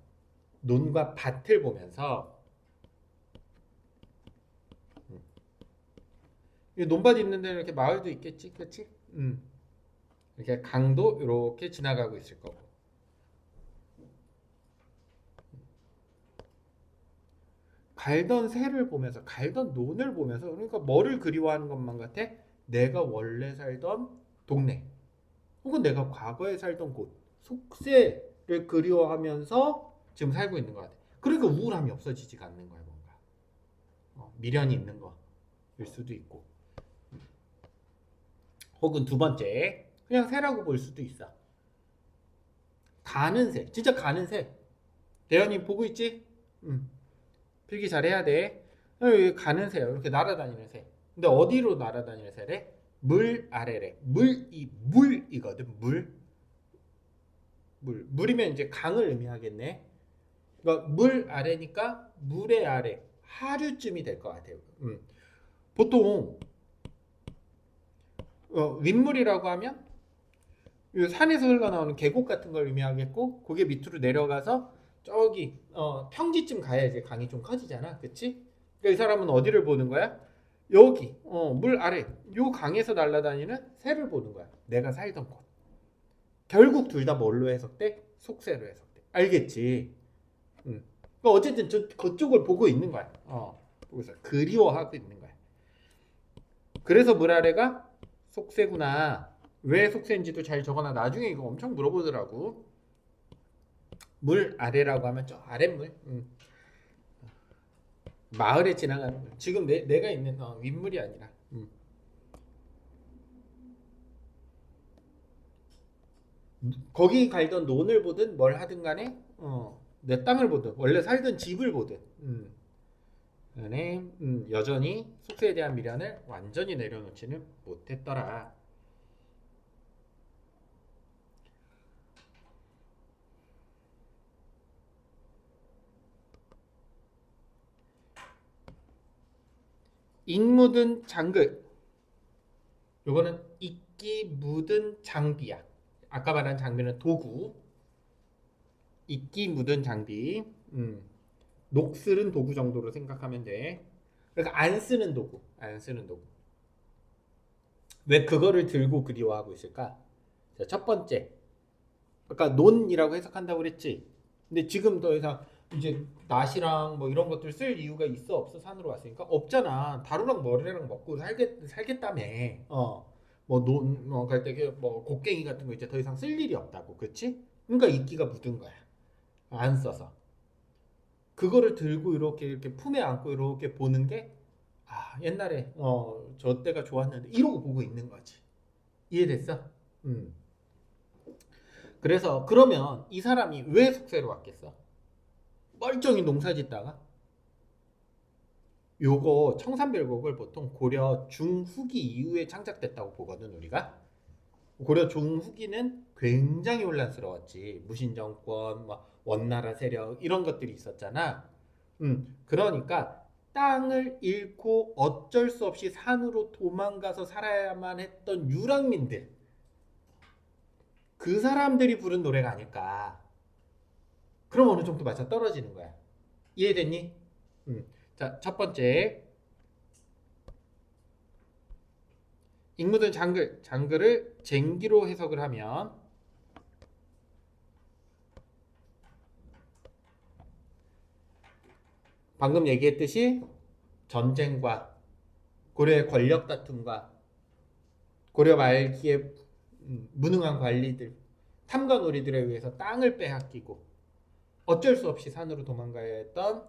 논과 밭을 보면서 이 논밭 있는 데는 이렇게 마을도 있겠지, 그렇지? 이렇게 강도 이렇게 지나가고 있을 거고. 갈던 새를 보면서, 갈던 논을 보면서, 그러니까 뭐를 그리워하는 것만 같아? 내가 원래 살던 동네, 혹은 내가 과거에 살던 곳, 속세를 그리워하면서 지금 살고 있는 것 같아. 그러니까 우울함이 없어지지가 않는 거야, 뭔가. 미련이 있는 거일 수도 있고. 혹은 두 번째, 그냥 새라고 볼 수도 있어. 가는 새, 진짜 가는 새. 대현이 보고 있지? 필기 잘해야 돼. 여기 가는 새요. 이렇게 날아다니는 새. 근데 어디로 날아다니는 새래? 물 아래래. 물이거든. 물이면 이제 강을 의미하겠네. 그러니까 물 아래니까 물의 아래. 하류쯤이 될 것 같아요. 보통 윗물이라고 하면 이 산에서 흘러나오는 계곡 같은 걸 의미하겠고, 그게 밑으로 내려가서 저기 평지쯤 가야 이제 강이 좀 커지잖아, 그치? 그러니까 이 사람은 어디를 보는 거야? 여기 물 아래 요 강에서 날아다니는 새를 보는 거야. 내가 살던 곳. 결국 둘 다 뭘로 해석돼? 속새로 해석돼. 알겠지? 그러니까 어쨌든 그쪽을 보고 있는 거야. 보고서 그리워하고 있는 거야. 그래서 물 아래가 속새구나. 왜 속새인지도 잘 적어놔. 나중에 이거 엄청 물어보더라고. 물 아래라고 하면 저 아랫물. 마을에 지나가는 물. 지금 내가 있는 윗물이 아니라. 거기 갈던 논을 보든 뭘 하든 간에 내 땅을 보든 원래 살던 집을 보든 간에 여전히 속세에 대한 미련을 완전히 내려놓지는 못했더라. 잉 묻은 장글. 요거는 이끼 묻은 장비야. 아까 말한 장비는 도구. 이끼 묻은 장비. 녹슬은 도구 정도로 생각하면 돼. 그러니까 안 쓰는 도구. 안 쓰는 도구. 왜 그거를 들고 그리워하고 있을까? 자, 첫 번째. 아까 논이라고 해석한다고 그랬지. 근데 지금 더 이상 이제 낫이랑 뭐 이런 것들 쓸 이유가 있어 없어 산으로 왔으니까 없잖아. 다루랑 머리랑 먹고 살겠다며. 뭐논갈때 곡괭이 같은 거 이제 더 이상 쓸 일이 없다고, 그렇지? 그러니까 이끼가 묻은 거야. 안 써서. 그거를 들고 이렇게 품에 안고 이렇게 보는 게 옛날에 저 때가 좋았는데 이러고 보고 있는 거지. 이해됐어? 음. 그래서 그러면 이 사람이 왜 속세로 왔겠어? 멀쩡히 농사 짓다가 요거 청산별곡을 보통 고려 중후기 이후에 창작됐다고 보거든 우리가. 고려 중후기는 굉장히 혼란스러웠지. 무신정권, 뭐 원나라 세력 이런 것들이 있었잖아. 그러니까 땅을 잃고 어쩔 수 없이 산으로 도망가서 살아야만 했던 유랑민들, 그 사람들이 부른 노래가 아닐까. 그럼 어느 정도 맞아 떨어지는 거야. 이해됐니? 자, 첫 번째 잉묻은 장글을 쟁기로 해석을 하면 방금 얘기했듯이 전쟁과 고려의 권력 다툼과 고려 말기의 무능한 관리들, 탐관오리들에 의해서 땅을 빼앗기고 어쩔 수 없이 산으로 도망가야 했던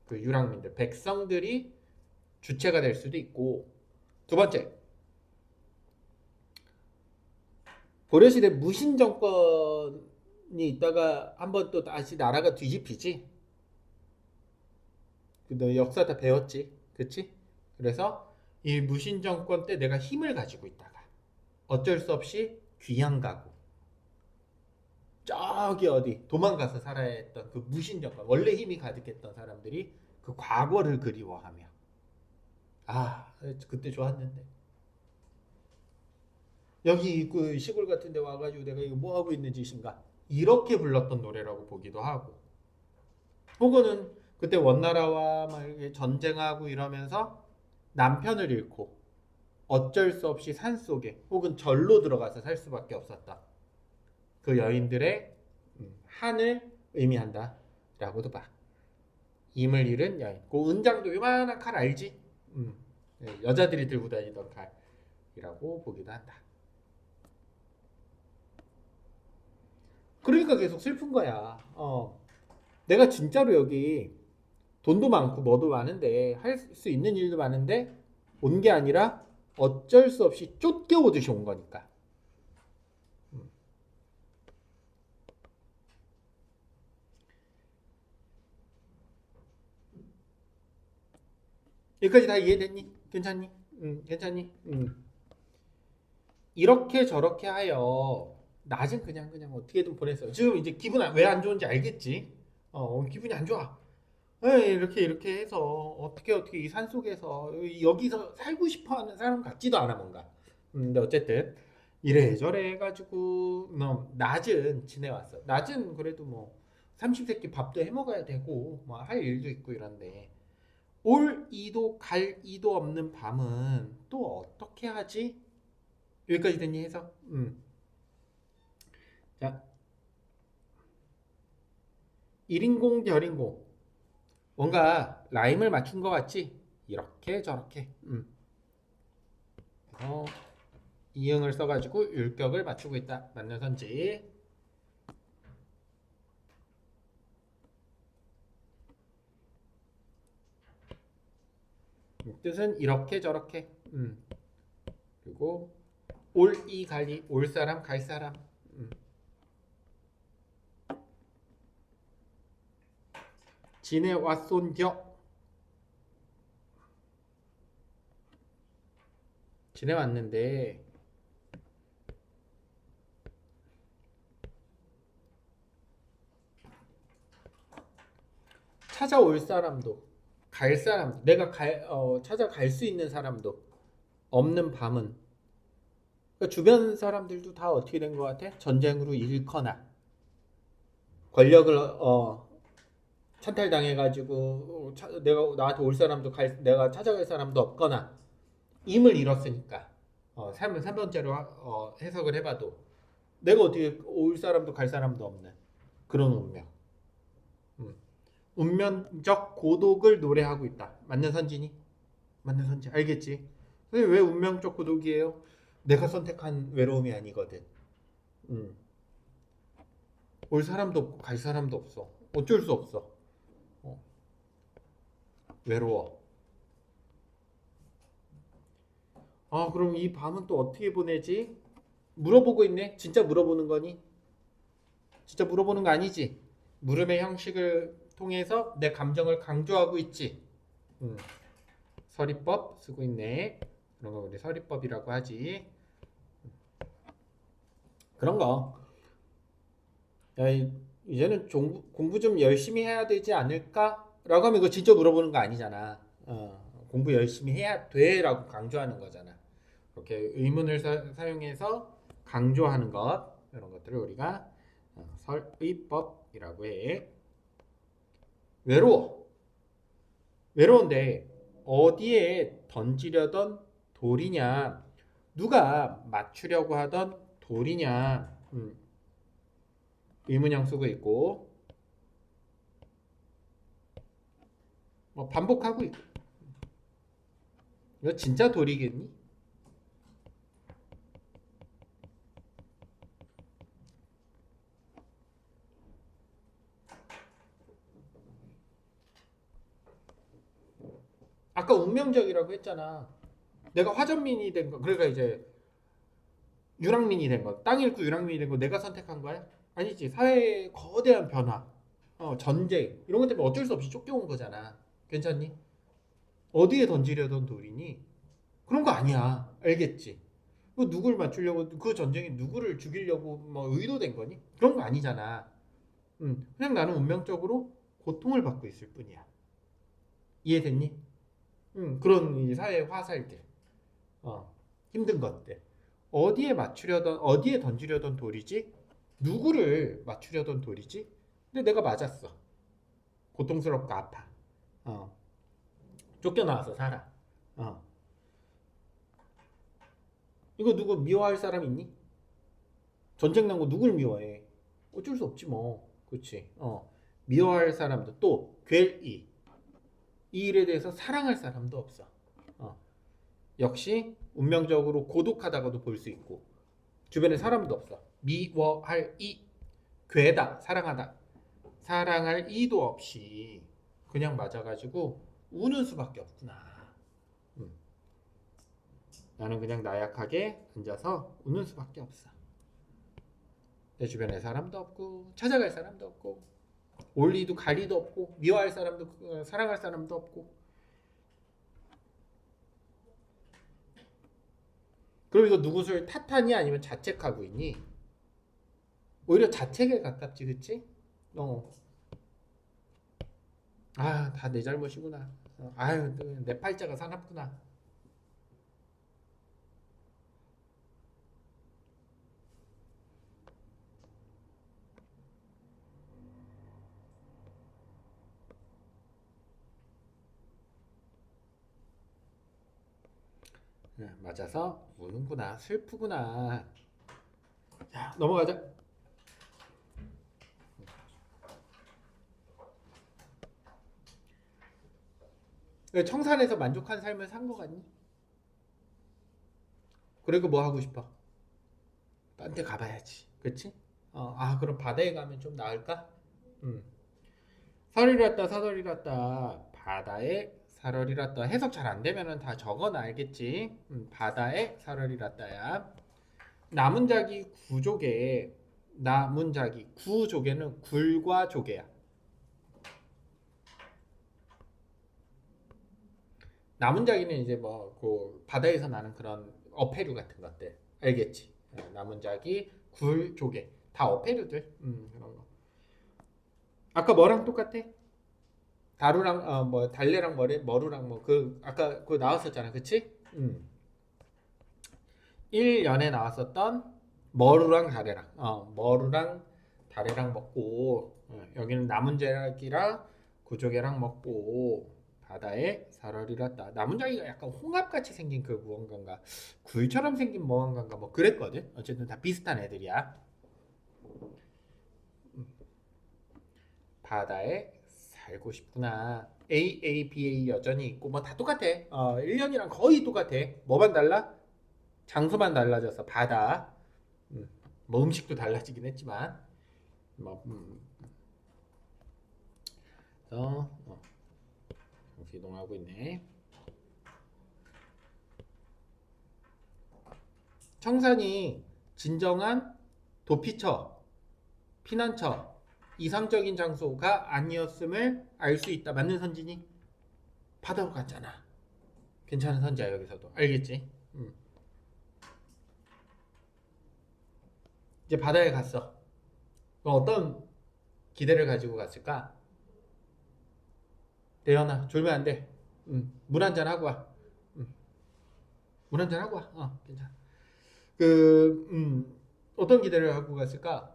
그 유랑민들, 백성들이 주체가 될 수도 있고, 두 번째, 고려시대 무신 정권이 있다가 한번 또 다시 나라가 뒤집히지. 너 역사 다 배웠지, 그치? 그래서 이 무신 정권 때 내가 힘을 가지고 있다가 어쩔 수 없이 귀양 가고 저기 어디 도망가서 살아야 했던 그 무신 정권, 원래 힘이 가득했던 사람들이 그 과거를 그리워하며 그때 좋았는데 여기 그 시골 같은 데 와가지고 내가 이거 뭐 하고 있는 짓인가, 이렇게 불렀던 노래라고 보기도 하고, 혹은 그때 원나라와 막 이렇게 전쟁하고 이러면서 남편을 잃고 어쩔 수 없이 산 속에 혹은 절로 들어가서 살 수밖에 없었다. 그 여인들의 한을 의미한다 라고도 봐. 임을 잃은 여인. 그 은장도 요만한 칼 알지? 여자들이 들고 다니던 칼이라고 보기도 한다. 그러니까 계속 슬픈 거야. 내가 진짜로 여기 돈도 많고 뭐도 많은데 할 수 있는 일도 많은데 온 게 아니라 어쩔 수 없이 쫓겨오듯이 온 거니까. 여기까지 다 이해됐니? 괜찮니? 괜찮니? 이렇게 저렇게 하여 낮은 그냥 어떻게든 보냈어요. 지금 이제 기분 왜 안 좋은지 알겠지? 기분이 안 좋아. 에이, 이렇게 해서 어떻게 이 산속에서 여기서 살고 싶어하는 사람 같지도 않아 뭔가. 근데 어쨌든 이래저래 해가지고 낮은 지내왔어. 낮은 그래도 뭐 30세끼 밥도 해 먹어야 되고 뭐 할 일도 있고 이런데 올 이도 갈 이도 없는 밤은 또 어떻게 하지? 여기까지 됐니 해서? 자, 1인공 결인공 뭔가 라임을 맞춘 것 같지? 이렇게 저렇게 그래서 이응을 써가지고 율격을 맞추고 있다. 맞는 선지. 뜻은 이렇게 저렇게 그리고 올이 갈이 올 사람 갈 사람 지내왔손겨 지내왔는데 찾아올 사람도 갈 사람도 내가 찾아갈 수 있는 사람도 없는 밤은 그러니까 주변 사람들도 다 어떻게 된 것 같아? 전쟁으로 잃거나 권력을 찬탈당해가지고 내가 나한테 올 사람도 내가 찾아갈 사람도 없거나 임을 잃었으니까 3번째로 해석을 해봐도 내가 어떻게 올 사람도 갈 사람도 없는 그런 운명. 운명적 고독을 노래하고 있다. 맞는 선지니? 맞는 선지 알겠지? 왜 운명적 고독이에요? 내가 선택한 외로움이 아니거든. 음. 올 사람도 없고 갈 사람도 없어. 어쩔 수 없어. 외로워. 그럼 이 밤은 또 어떻게 보내지? 물어보고 있네. 진짜 물어보는 거니? 진짜 물어보는 거 아니지? 물음의 형식을 통해서 내 감정을 강조하고 있지. 음. 서리법 쓰고 있네. 그런 거 우리 서리법이라고 하지. 그런 거. 야, 이제는 공부 좀 열심히 해야 되지 않을까? 라고 하면 이거 진짜 물어보는 거 아니잖아. 공부 열심히 해야 돼라고 강조하는 거잖아. 이렇게 의문을 사용해서 강조하는 것 이런 것들을 우리가 설의법이라고 해. 외로운데 어디에 던지려던 돌이냐? 누가 맞추려고 하던 돌이냐? 의문형 쓰고 있고 뭐 반복하고 있고 이거 진짜 돌이겠니? 아까 운명적이라고 했잖아. 내가 화전민이 된 거, 그러니까 이제 유랑민이 된 거, 땅 잃고 유랑민이 된 거 내가 선택한 거야? 아니지. 사회의 거대한 변화, 전쟁 이런 것 때문에 어쩔 수 없이 쫓겨온 거잖아. 괜찮니? 어디에 던지려던 돌이니? 그런 거 아니야. 알겠지? 그 누굴 맞추려고 그 전쟁이 누구를 죽이려고 뭐 의도된 거니? 그런 거 아니잖아. 그냥 나는 운명적으로 고통을 받고 있을 뿐이야. 이해됐니? 그런 이 사회 화살들, 힘든 것들. 어디에 던지려던 돌이지? 누구를 맞추려던 돌이지? 근데 내가 맞았어. 고통스럽고 아파. 쫓겨나와서 살아. 이거 누구 미워할 사람 있니? 전쟁 난 거 누굴 미워해? 어쩔 수 없지 뭐. 그렇지. 미워할 사람도 또 괜히 이 일에 대해서 사랑할 사람도 없어. 어. 역시 운명적으로 고독하다고도 볼 수 있고 주변에 사람도 없어. 미워할 이 괴다 사랑하다 사랑할 이도 없이 그냥 맞아가지고 우는 수밖에 없구나. 음. 나는 그냥 나약하게 앉아서 우는 수밖에 없어. 내 주변에 사람도 없고 찾아갈 사람도 없고 올리도 가리도 없고 미워할 사람도 사랑할 사람도 없고. 그럼 이거 누구를 탓하니 아니면 자책하고 있니? 오히려 자책에 가깝지, 그치? 다 내 잘못이구나. 아유, 내 팔자가 사납구나. 맞아서 우는구나, 슬프구나. 자, 넘어가자. 청산에서 만족한 삶을 산 거 같니? 그리고 뭐 하고 싶어? 딴 데 가봐야지. 그치? 그럼 바다에 가면 좀 나을까? 음. 설이랐다 사설이랐다 바다에 살얼이랐다. 해석 잘 안 되면은 다 적어놔 알겠지? 바다에 살얼이랐다야. 나문자기 구조개. 나문자기 구조개는 굴과 조개야. 나문자기는 이제 뭐 그 바다에서 나는 그런 어패류 같은 것들 알겠지? 나문자기 굴 조개 다 어패류들. 그런 거. 아까 뭐랑 똑같아? 다루랑 뭐 달래랑 머루랑 뭐 그 아까 그 나왔었잖아, 그치? 1년에 나왔었던 머루랑 다래랑 머루랑 다래랑 먹고 여기는 나문자기랑 구조개랑 먹고 바다에 살얼이랐다. 나문자기가 약간 홍합같이 생긴 그 무언가인가 굴처럼 생긴 무언가인가 뭐 그랬거든. 어쨌든 다 비슷한 애들이야. 바다에 살고 싶구나. AABA 여전히 있고 뭐 다 똑같아. 1년이랑 거의 똑같아. 뭐만 달라? 장소만 달라져서 바다. 뭐 음식도 달라지긴 했지만 뭐 이동하고 있네. 청산이 진정한 도피처, 피난처, 이상적인 장소가 아니었음을 알 수 있다. 맞는 선진이? 바다로 갔잖아. 괜찮은 선지야 여기서도. 알겠지? 이제 바다에 갔어. 그럼 어떤 기대를 가지고 갔을까? 대현아 졸면 안 돼. 물 한잔 하고 와. 음, 물 한잔 하고 와. 괜찮아. 어떤 기대를 하고 갔을까?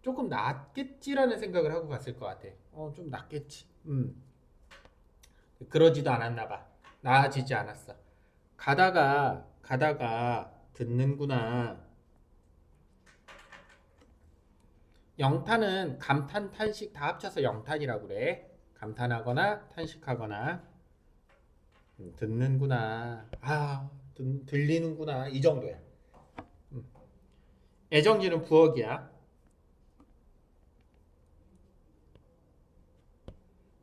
조금 낫겠지라는 생각을 하고 갔을 것 같아. 좀 낫겠지. 그러지도 않았나 봐. 나아지지 않았어. 가다가 듣는구나. 영탄은 감탄, 탄식 다 합쳐서 영탄이라고 그래. 감탄하거나 탄식하거나 듣는구나. 들리는구나. 이 정도야. 애정지는 부엌이야.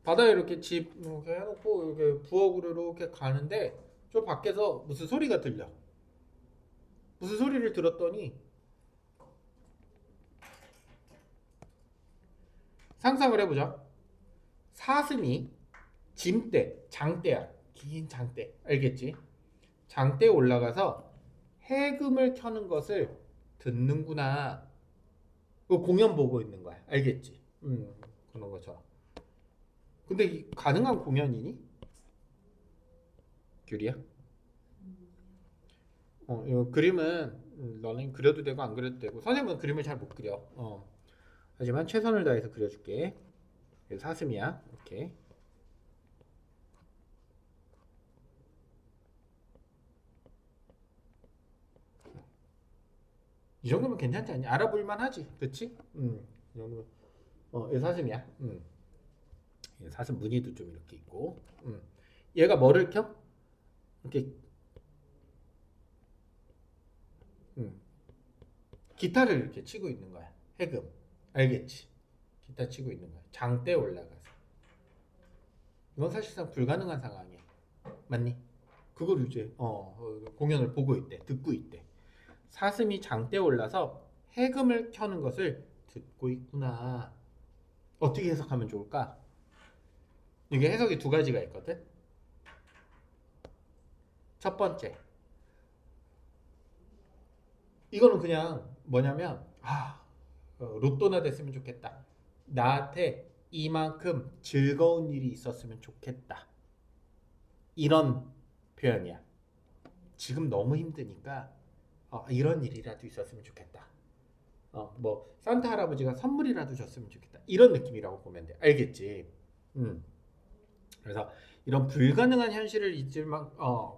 바다에 이렇게 집 이렇게 해놓고 이렇게 부엌으로 이렇게 가는데 저 밖에서 무슨 소리가 들려. 무슨 소리를 들었더니 상상을 해보자. 사슴이 짐대, 장대야. 긴 장대. 알겠지? 장대에 올라가서 해금을 켜는 것을 듣는구나. 그 공연 보고 있는 거야. 알겠지? 그런 거죠. 근데 가능한 공연이니? 규리야? 이 그림은 너는 그려도 되고 안 그려도 되고 선생님은 그림을 잘 못 그려. 하지만 최선을 다해서 그려줄게. 사슴이야. 이렇게. 이 정도면 괜찮지 않니? 알아볼만 하지. 그치? 이 정도면. 얘 사슴이야. 얘 사슴 무늬도 좀 이렇게 있고. 얘가 뭐를 켜? 이렇게, 음, 기타를 이렇게 치고 있는 거야. 해금. 알겠지? 기타 치고 있는 거야. 장대에 올라가서. 이건 사실상 불가능한 상황이야. 맞니? 그걸 이제, 공연을 보고 있대. 듣고 있대. 사슴이 장대에 올라서 해금을 켜는 것을 듣고 있구나. 어떻게 해석하면 좋을까? 이게 해석이 두 가지가 있거든. 첫 번째, 이거는 그냥 뭐냐면 로또나 됐으면 좋겠다. 나한테 이만큼 즐거운 일이 있었으면 좋겠다. 이런 표현이야. 지금 너무 힘드니까 이런 일이라도 있었으면 좋겠다. 뭐 산타 할아버지가 선물이라도 줬으면 좋겠다. 이런 느낌이라고 보면 돼. 알겠지? 음. 그래서 이런 불가능한 현실을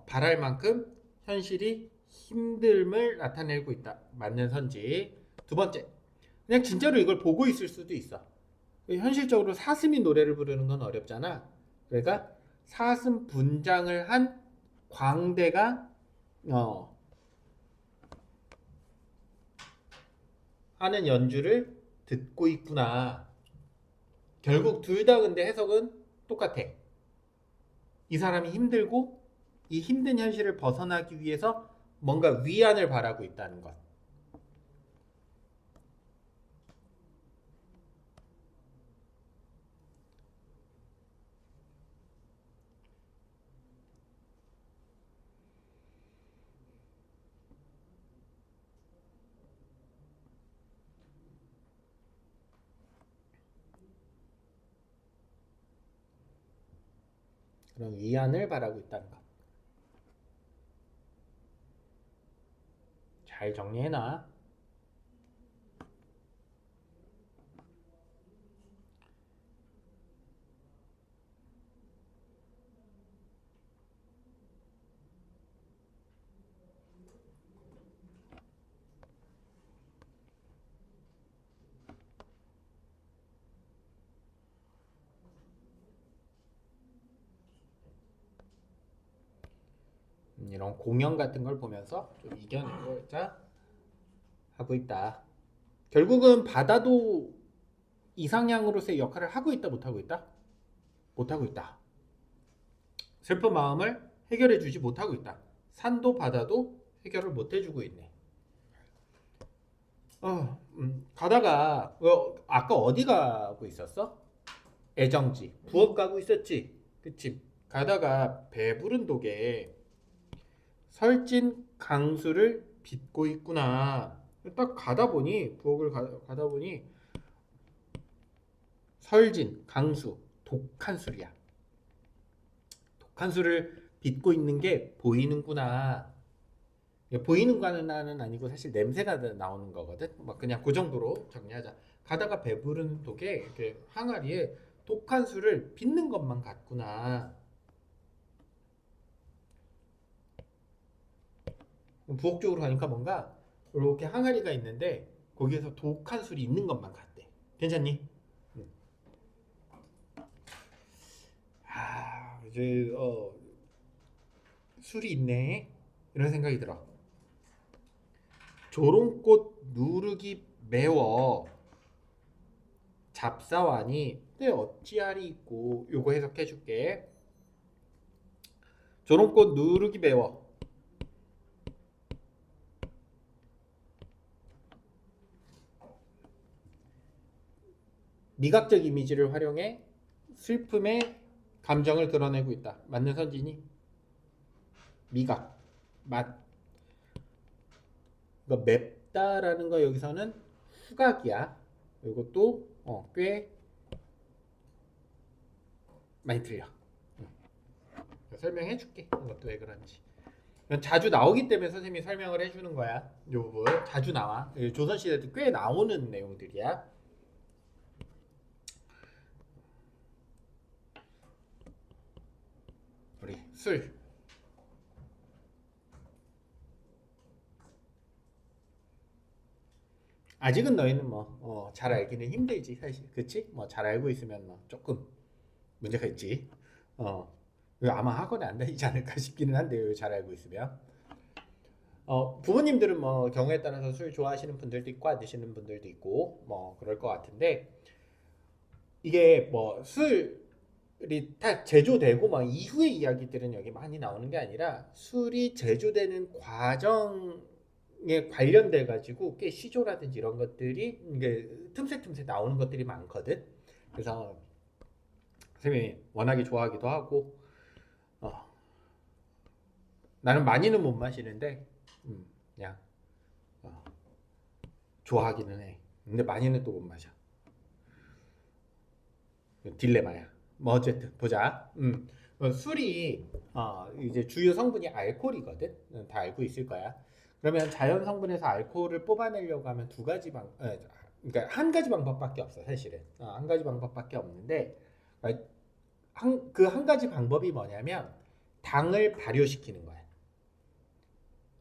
바랄 만큼 현실이 힘듦을 나타내고 있다. 맞는 선지. 두 번째, 그냥 진짜로 이걸 보고 있을 수도 있어. 현실적으로 사슴이 노래를 부르는 건 어렵잖아. 그러니까 사슴 분장을 한 광대가 어, 하는 연주를 듣고 있구나. 결국 둘 다 근데 해석은 똑같아. 이 사람이 힘들고 이 힘든 현실을 벗어나기 위해서 뭔가 위안을 바라고 있다는 것. 그런 위안을 바라고 있다는 것. 잘 정리해놔. 이런 공연 같은 걸 보면서 좀 이겨내고자 하고 있다. 결국은 바다도 이상향으로서의 역할을 하고 있다, 못하고 있다? 못하고 있다. 슬픈 마음을 해결해 주지 못하고 있다. 산도 바다도 해결을 못 해주고 있네. 가다가 아까 어디 가고 있었어? 애정지 부엌 가고 있었지. 그치? 가다가 배부른 독에 설진 강수를 빚고 있구나. 딱 가다 보니 부엌을 가다 보니 설진 강수 독한 술이야. 독한 술을 빚고 있는 게 보이는구나. 보이는구나는 아니고 사실 냄새가 나오는 거거든. 막 그냥 그 정도로 정리하자. 가다가 배부른 독에 이렇게 항아리에 독한 술을 빚는 것만 같구나. 부엌 쪽으로 가니까 뭔가 이렇게 항아리가 있는데 거기에서 독한 술이 있는 것만 같대. 괜찮니? 응. 이제 술이 있네. 이런 생각이 들어. 조롱꽃 누르기 매워 잡사와니 때 어찌하리 있고 요거 해석해 줄게. 조롱꽃 누르기 매워 미각적 이미지를 활용해 슬픔의 감정을 드러내고 있다. 맞는 선진이? 미각, 맛. 그러니까 맵다라는 거 여기서는 후각이야. 이것도 꽤 많이 틀려. 설명해 줄게. 이것도 왜 그런지. 자주 나오기 때문에 선생님이 설명을 해주는 거야. 이 부분 자주 나와. 조선시대도 꽤 나오는 내용들이야. 우리 술. 아직은 너희는 잘 알기는 힘들지 사실, 그치? 뭐 잘 알고 있으면 뭐 조금 문제가 있지. 어, 이거 아마 학원에 안 다니지 않을까 싶기는 한데요. 잘 알고 있으면. 부모님들은 뭐 경우에 따라서 술 좋아하시는 분들도 있고 안 드시는 분들도 있고 뭐 그럴 것 같은데, 이게 뭐 술이 다 제조되고 막 이후의 이야기들은 여기 많이 나오는 게 아니라, 술이 제조되는 과정에 관련돼 가지고 꽤 시조라든지 이런 것들이 이게 틈새 나오는 것들이 많거든. 그래서 선생님이 워낙에 좋아하기도 하고, 어, 나는 많이는 못 마시는데 그냥 어, 좋아하기는 해. 근데 많이는 또 못 마셔. 딜레마야. 뭐 어쨌든 보자. 술이 이제 주요 성분이 알코올이거든. 다 알고 있을 거야. 그러면 자연 성분에서 알코올을 뽑아내려고 하면 그러니까 한 가지 방법밖에 없어 사실은. 한 가지 방법밖에 없는데, 그 한 가지 방법이 뭐냐면 당을 발효시키는 거야.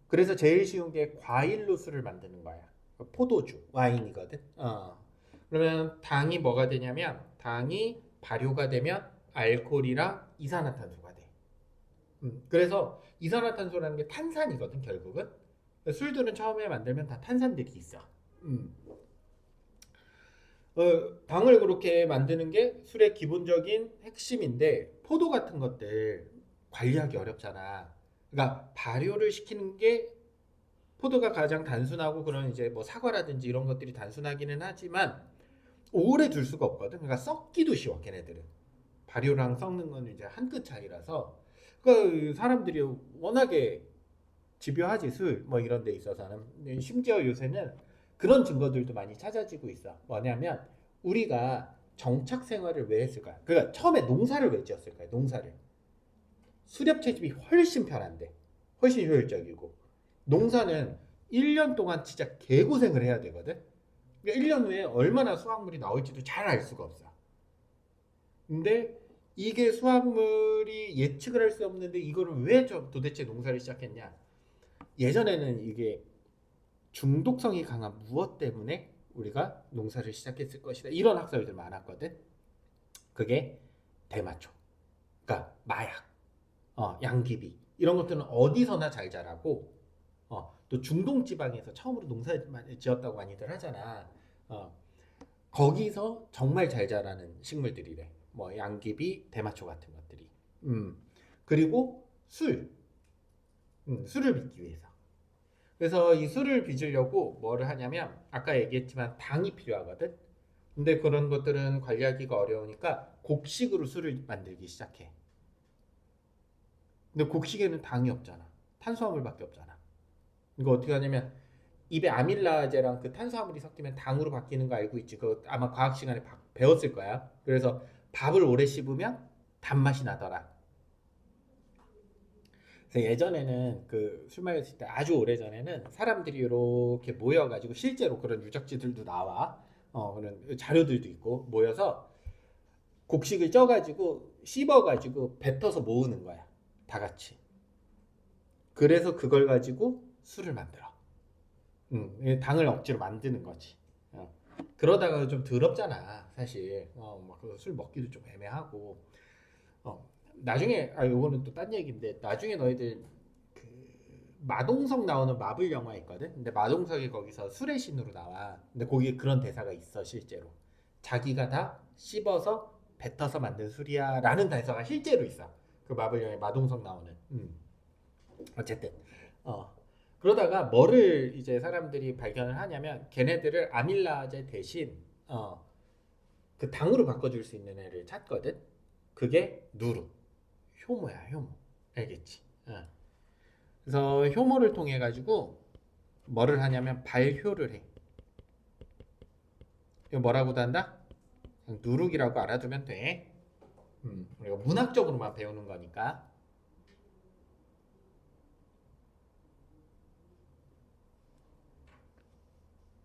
그래서 제일 쉬운 게 과일로 술을 만드는 거야. 포도주, 와인이거든. 그러면 당이 뭐가 되냐면, 당이 발효가 되면 알코올이랑 이산화탄소가 돼. 그래서 이산화탄소라는 게 탄산이거든 결국은. 술들은 처음에 만들면 다 탄산들이 있어. 음. 당을 그렇게 만드는 게 술의 기본적인 핵심인데, 포도 같은 것들 관리하기 어렵잖아. 그러니까 발효를 시키는 게, 포도가 가장 단순하고 그런 이제 뭐 사과라든지 이런 것들이 단순하기는 하지만 오래 둘 수가 없거든. 그러니까 썩기도 쉬워 걔네들은. 발효랑 썩는 건 이제 한 끗 차이라서. 그 사람들이 워낙에 집요하지 술 뭐 이런 데 있어서는. 심지어 요새는 그런 증거들도 많이 찾아지고 있어. 뭐냐면 우리가 정착 생활을 왜 했을까? 그러니까 처음에 농사를 왜 지었을까요? 농사를. 수렵 채집이 훨씬 편한데, 훨씬 효율적이고. 농사는 1년 동안 진짜 개고생을 해야 되거든. 그러니까 1년 후에 얼마나 수확물이 나올지도 잘 알 수가 없어. 근데 이게 수확물이 예측을 할 수 없는데, 이거를 왜 도대체 농사를 시작했냐? 예전에는 이게 중독성이 강한 무엇 때문에 우리가 농사를 시작했을 것이다, 이런 학설들 많았거든. 그게 대마초, 그러니까 마약, 양귀비, 이런 것들은 어디서나 잘 자라고, 또 중동 지방에서 처음으로 농사 지었다고 많이들 하잖아. 어, 거기서 정말 잘 자라는 식물들이래. 뭐 양귀비, 대마초 같은 것들이. 그리고 술을 빚기 위해서. 그래서 이 술을 빚으려고 뭐를 하냐면, 아까 얘기했지만 당이 필요하거든. 근데 그런 것들은 관리하기가 어려우니까 곡식으로 술을 만들기 시작해. 근데 곡식에는 당이 없잖아. 탄수화물밖에 없잖아. 이거 어떻게 하냐면, 입에 아밀라제랑 그 탄수화물이 섞이면 당으로 바뀌는 거 알고 있지? 그거 아마 과학 시간에 배웠을 거야. 그래서 밥을 오래 씹으면 단맛이 나더라. 그래서 예전에는 그 술 마셨을 때, 아주 오래 전에는 사람들이 이렇게 모여가지고, 실제로 그런 유적지들도 나와. 그런 자료들도 있고, 모여서 곡식을 쪄가지고 씹어가지고 뱉어서 모으는 거야. 다 같이. 그래서 그걸 가지고 술을 만들어. 당을 억지로 만드는 거지. 그러다가 좀 더럽잖아, 사실. 술 먹기도 좀 애매하고. 나중에, 요거는 또 딴 얘기인데, 나중에 너희들 그 마동석 나오는 마블 영화 있거든. 근데 마동석이 거기서 술의 신으로 나와. 근데 거기에 그런 대사가 있어 실제로. 자기가 다 씹어서 뱉어서 만든 술이야라는 대사가 실제로 있어. 그 마블 영화에 마동석 나오는. 어쨌든 그러다가 뭐를 이제 사람들이 발견을 하냐면, 걔네들을 아밀라제 대신 그 당으로 바꿔줄 수 있는 애를 찾거든. 그게 누루, 효모야, 효모. 알겠지? 그래서 효모를 통해 가지고 뭐를 하냐면 발효를 해. 이거 뭐라고도 한다? 그냥 누룩이라고 알아두면 돼. 우리가 문학적으로만 배우는 거니까.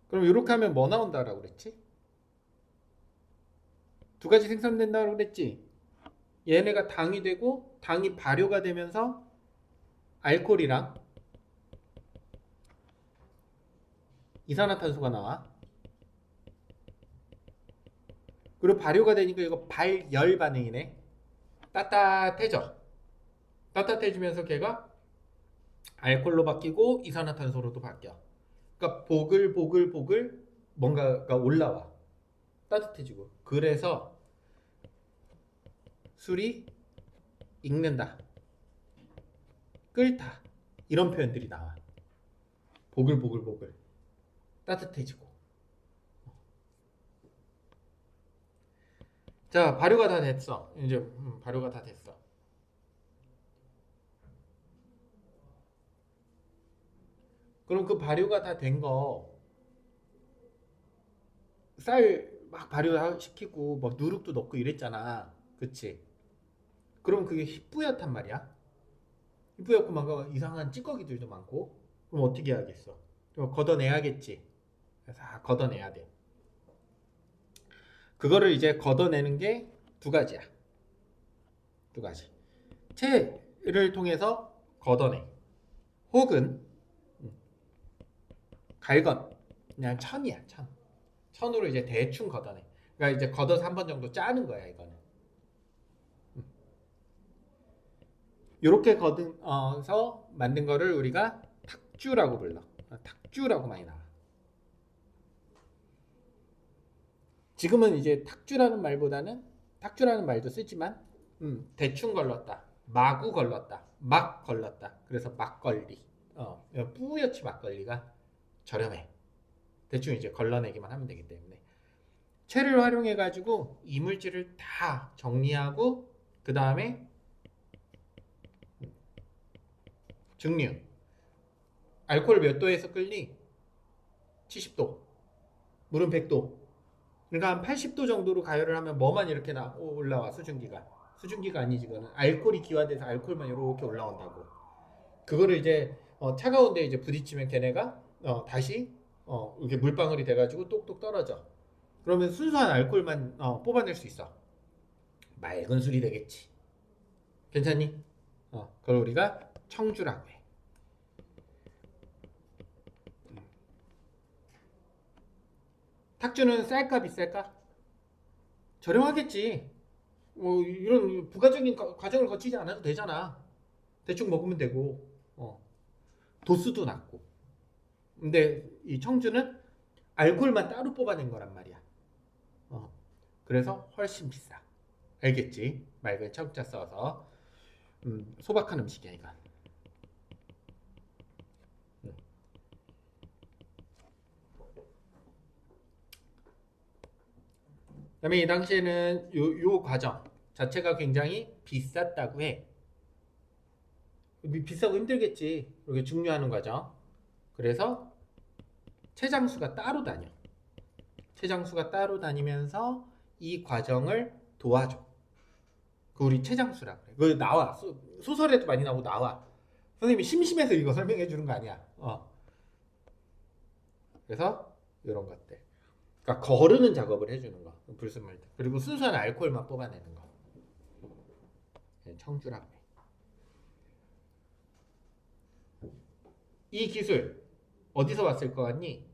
그럼 이렇게 하면 뭐 나온다라고 그랬지? 두 가지 생산된다고 그랬지? 얘네가 당이 되고, 당이 발효가 되면서 알코올이랑 이산화탄소가 나와. 그리고 발효가 되니까 이거 발열 반응이네. 따뜻해져. 따뜻해지면서 걔가 알코올로 바뀌고 이산화탄소로도 바뀌어. 그러니까 보글보글 뭔가가 올라와. 따뜻해지고. 그래서 술이 익는다, 끓다, 이런 표현들이 나와. 보글보글 따뜻해지고. 자, 발효가 다 됐어. 이제 발효가 다 됐어. 그럼 그 발효가 다 된 거 쌀 막 발효시키고 막 누룩도 넣고 이랬잖아. 그치? 그럼 그게 희뿌옇단 말이야. 희뿌옇고 막 이상한 찌꺼기들도 많고. 그럼 어떻게 해야겠어? 좀 걷어내야겠지. 그래서 걷어내야 돼. 그거를 이제 걷어내는 게 두 가지야. 두 가지. 체를 통해서 걷어내. 혹은 갈건. 그냥 천이야, 천. 천으로 이제 대충 걷어내. 그러니까 이제 걷어서 한 번 정도 짜는 거야, 이거는. 이렇게 걷어서 만든 거를 우리가 탁주라고 불러. 탁주라고 많이 나와. 지금은 이제 탁주라는 말도 쓰지만 대충 걸렀다, 마구 걸렀다, 막 걸렀다. 그래서 막걸리. 뿌옇지 막걸리가 저렴해. 대충 이제 걸러내기만 하면 되기 때문에 체를 활용해 가지고 이물질을 다 정리하고 그 다음에 증류. 알코올 몇 도에서 끓니? 70도. 물은 100도. 그러니까 한 80도 정도로 가열을 하면 뭐만 이렇게 올라와. 수증기가 아니지. 그거는 알코올이 기화돼서 알코올만 이렇게 올라온다고. 그거를 이제 차가운데 이제 부딪히면 걔네가 다시 이렇게 물방울이 돼가지고 똑똑 떨어져. 그러면 순수한 알코올만 뽑아낼 수 있어. 맑은 술이 되겠지. 괜찮니? 그걸 우리가 청주라고 해. 탁주는 쌀까 비쌀까? 저렴하겠지. 뭐 이런 부가적인 과정을 거치지 않아도 되잖아. 대충 먹으면 되고. 도수도 낮고. 근데 이 청주는 알코올만 따로 뽑아낸 거란 말이야. 그래서 훨씬 비싸. 알겠지? 맑은 청자 써서. 소박한 음식이야 이건. 그다음에 이 당시에는 요 과정 자체가 굉장히 비쌌다고 해. 비싸고 힘들겠지. 이렇게 중류하는 과정. 그래서 채장수가 따로 다녀. 채장수가 따로 다니면서 이 과정을 도와줘. 그 우리 채장수라 그래. 그 나와. 소설에도 많이 나오고 나와. 선생님이 심심해서 이거 설명해 주는 거 아니야. 그래서 이런 것들. 그러니까 거르는 작업을 해주는 거. 불순물들. 그리고 순수한 알코올만 뽑아내는 거. 청주라고 해. 이 기술 어디서 왔을 것 같니?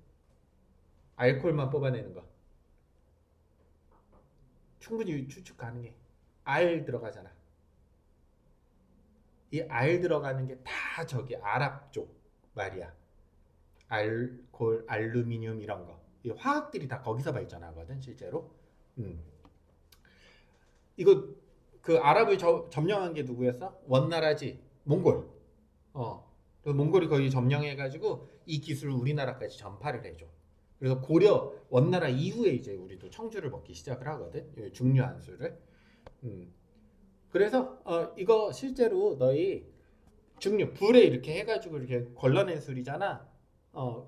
알코올만 뽑아내는 거. 충분히 추측 가능해. 알 들어가잖아. 이 알 들어가는 게 다 저기 아랍 쪽 말이야. 알코올, 알루미늄 이런 거. 이 화학들이 다 거기서 발전하거든 실제로. 이거 그 아랍을 점령한 게 누구였어? 원나라지. 몽골. 그래서 몽골이 거의 점령해가지고 이 기술을 우리나라까지 전파를 해줘. 그래서 고려 원나라 이후에 이제 우리도 청주를 먹기 시작을 하거든. 중류한 술을. 그래서 이거 실제로 너희 증류 불에 이렇게 해가지고 이렇게 걸러낸 술이잖아.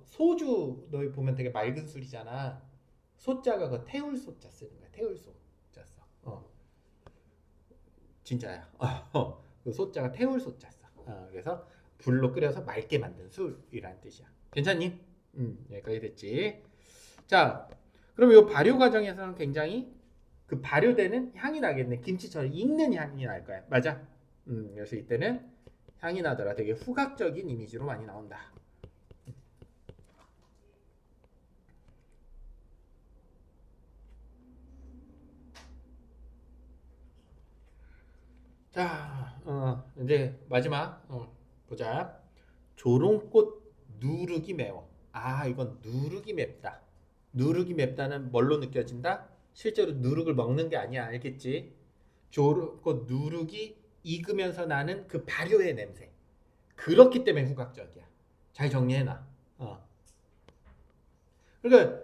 소주 너희 보면 되게 맑은 술이잖아. 소자가 그 태울 소자 쓰는 거야. 태울 소자 써. 진짜야. 그 소자가 태울 소자 써. 그래서 불로 끓여서 맑게 만든 술이란 뜻이야. 괜찮니? 여기까지 됐지. 자, 그럼 이 발효 과정에서는 굉장히 그 발효되는 향이 나겠네. 김치처럼 익는 향이 날 거야. 맞아? 그래서 이때는 향이 나더라. 되게 후각적인 이미지로 많이 나온다. 자, 이제 마지막 보자. 조롱꽃 누르기 매워. 아, 이건 누르기 맵다. 누르기 맵다는 뭘로 느껴진다? 실제로 누룩을 먹는 게 아니야, 알겠지? 조롱꽃 누르기 익으면서 나는 그 발효의 냄새. 그렇기 때문에 후각적이야. 잘 정리해놔. 그러니까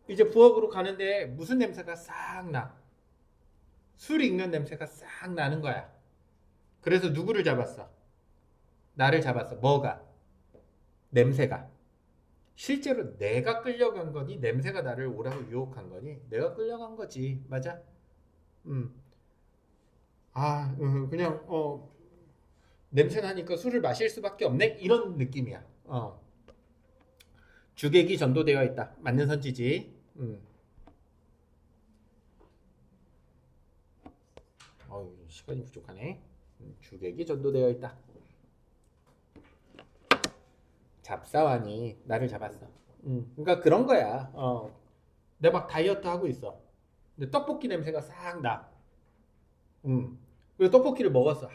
이제 부엌으로 가는데 무슨 냄새가 싹 나? 술 익는 냄새가 싹 나는 거야. 그래서 누구를 잡았어? 나를 잡았어. 뭐가? 냄새가. 실제로 내가 끌려간 거니 냄새가 나를 오라고 유혹한 거니 내가 끌려간 거지. 맞아? 음. 그냥 냄새 나니까 술을 마실 수밖에 없네. 이런 느낌이야. 주객이 전도되어 있다. 맞는 선지지. 시간이 부족하네. 주객이 전도되어 있다. 잡사왕이 나를 잡았어. 그러니까 그런 거야. 내가 막 다이어트 하고 있어. 근데 떡볶이 냄새가 싹 나. 그래서 떡볶이를 먹었어.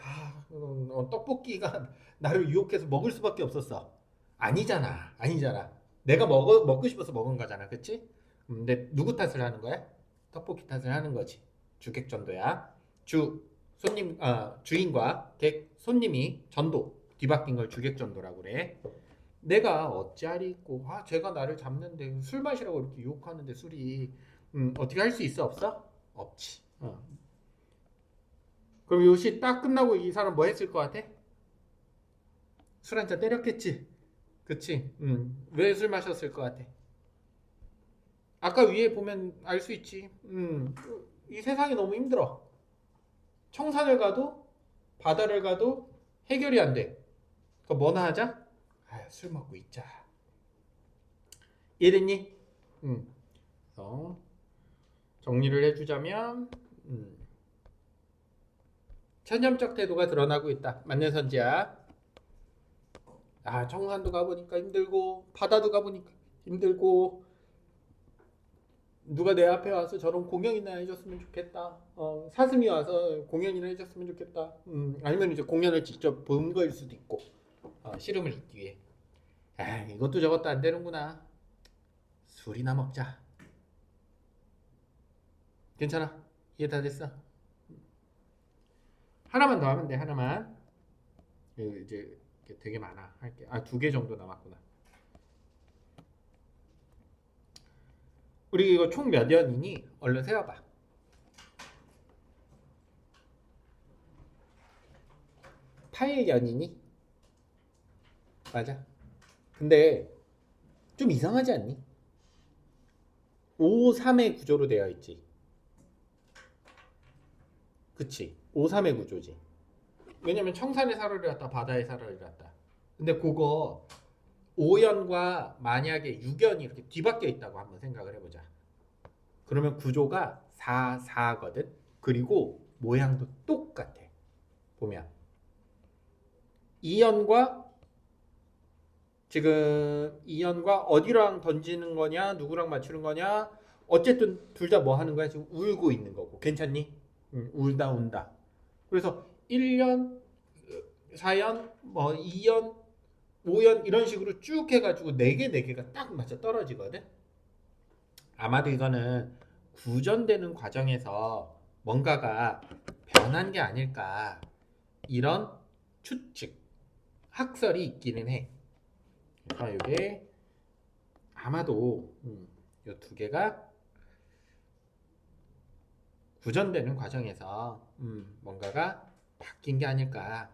떡볶이가 나를 유혹해서 먹을 수밖에 없었어. 아니잖아, 아니잖아. 내가 먹고 싶어서 먹은 거잖아, 그치? 근데 누구 탓을 하는 거야? 떡볶이 탓을 하는 거지. 주객전도야. 주인과 객, 손님이 전도 뒤바뀐 걸 주객전도라고 그래. 내가 어찌하리 있고, 제가 나를 잡는데 술 마시라고 이렇게 유혹하는데 술이 어떻게 할 수 있어 없어? 없지. 그럼 요시 딱 끝나고 이 사람 뭐 했을 것 같아? 술 한 잔 때렸겠지. 그치? 왜 술 마셨을 것 같아? 아까 위에 보면 알 수 있지. 이 세상이 너무 힘들어. 청산을 가도 바다를 가도 해결이 안 돼. 그럼 뭐나 하자? 술 먹고 있자. 이랬니? 정리를 해주자면 천념적 태도가 드러나고 있다. 맞는 선지야. 청산도 가보니까 힘들고 바다도 가보니까 힘들고 누가 내 앞에 와서 저런 공연이나 해줬으면 좋겠다. 사슴이 와서 공연이나 해줬으면 좋겠다. 아니면 이제 공연을 직접 본 거일 수도 있고 씨름을 잇기 위해. 이것도 저것도 안 되는구나. 술이나 먹자. 괜찮아. 이해 다 됐어. 하나만 더 하면 돼. 하나만. 이제 되게 많아. 할게. 2개 정도 남았구나. 우리 이거 총 몇 연이니? 얼른 세어봐. 8연이니? 맞아. 근데 좀 이상하지 않니? 5-3의 구조로 되어 있지. 그치? 5-3의 구조지. 왜냐면 청산의 사설이었다 바다의 사설이었다. 근데 그거 5연과 만약에 6연이 이렇게 뒤바뀌어 있다고 한번 생각을 해보자. 그러면 구조가 4-4거든. 그리고 모양도 똑같아. 보면 2연과 지금 2연과 어디랑 던지는 거냐 누구랑 맞추는 거냐 어쨌든 둘 다 뭐 하는 거야? 지금 울고 있는 거고. 괜찮니? 울다 운다. 그래서 1연 4연, 2연, 5연 이런 식으로 쭉 해가지고 4개가 딱 맞아 떨어지거든. 아마도 이거는 구전되는 과정에서 뭔가가 변한 게 아닐까 이런 추측, 학설이 있기는 해. 그래서 이게 아마도 이 2개가 구전되는 과정에서 뭔가가 바뀐 게 아닐까.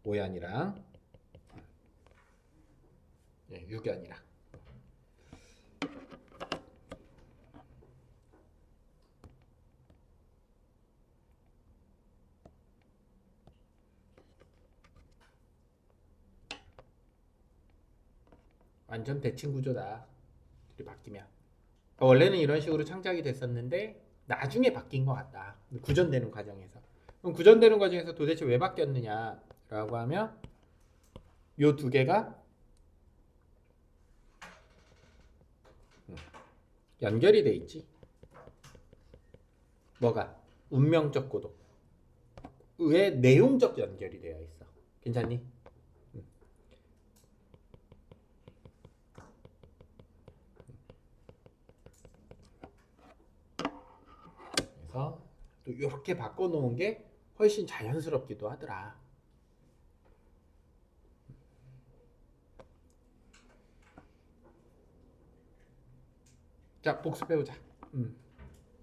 오연이랑 6연이랑 완전 대칭 구조다. 바뀌면 원래는 이런 식으로 창작이 됐었는데 나중에 바뀐 것 같다. 구전되는 과정에서. 그럼 구전되는 과정에서 도대체 왜 바뀌었느냐라고 하면 요 2개가 연결이 돼 있지. 뭐가? 운명적 고독. 왜 내용적 연결이 되어 있어. 괜찮니? 그래서 또 이렇게 바꿔놓은 게 훨씬 자연스럽기도 하더라. 자, 복습해보자.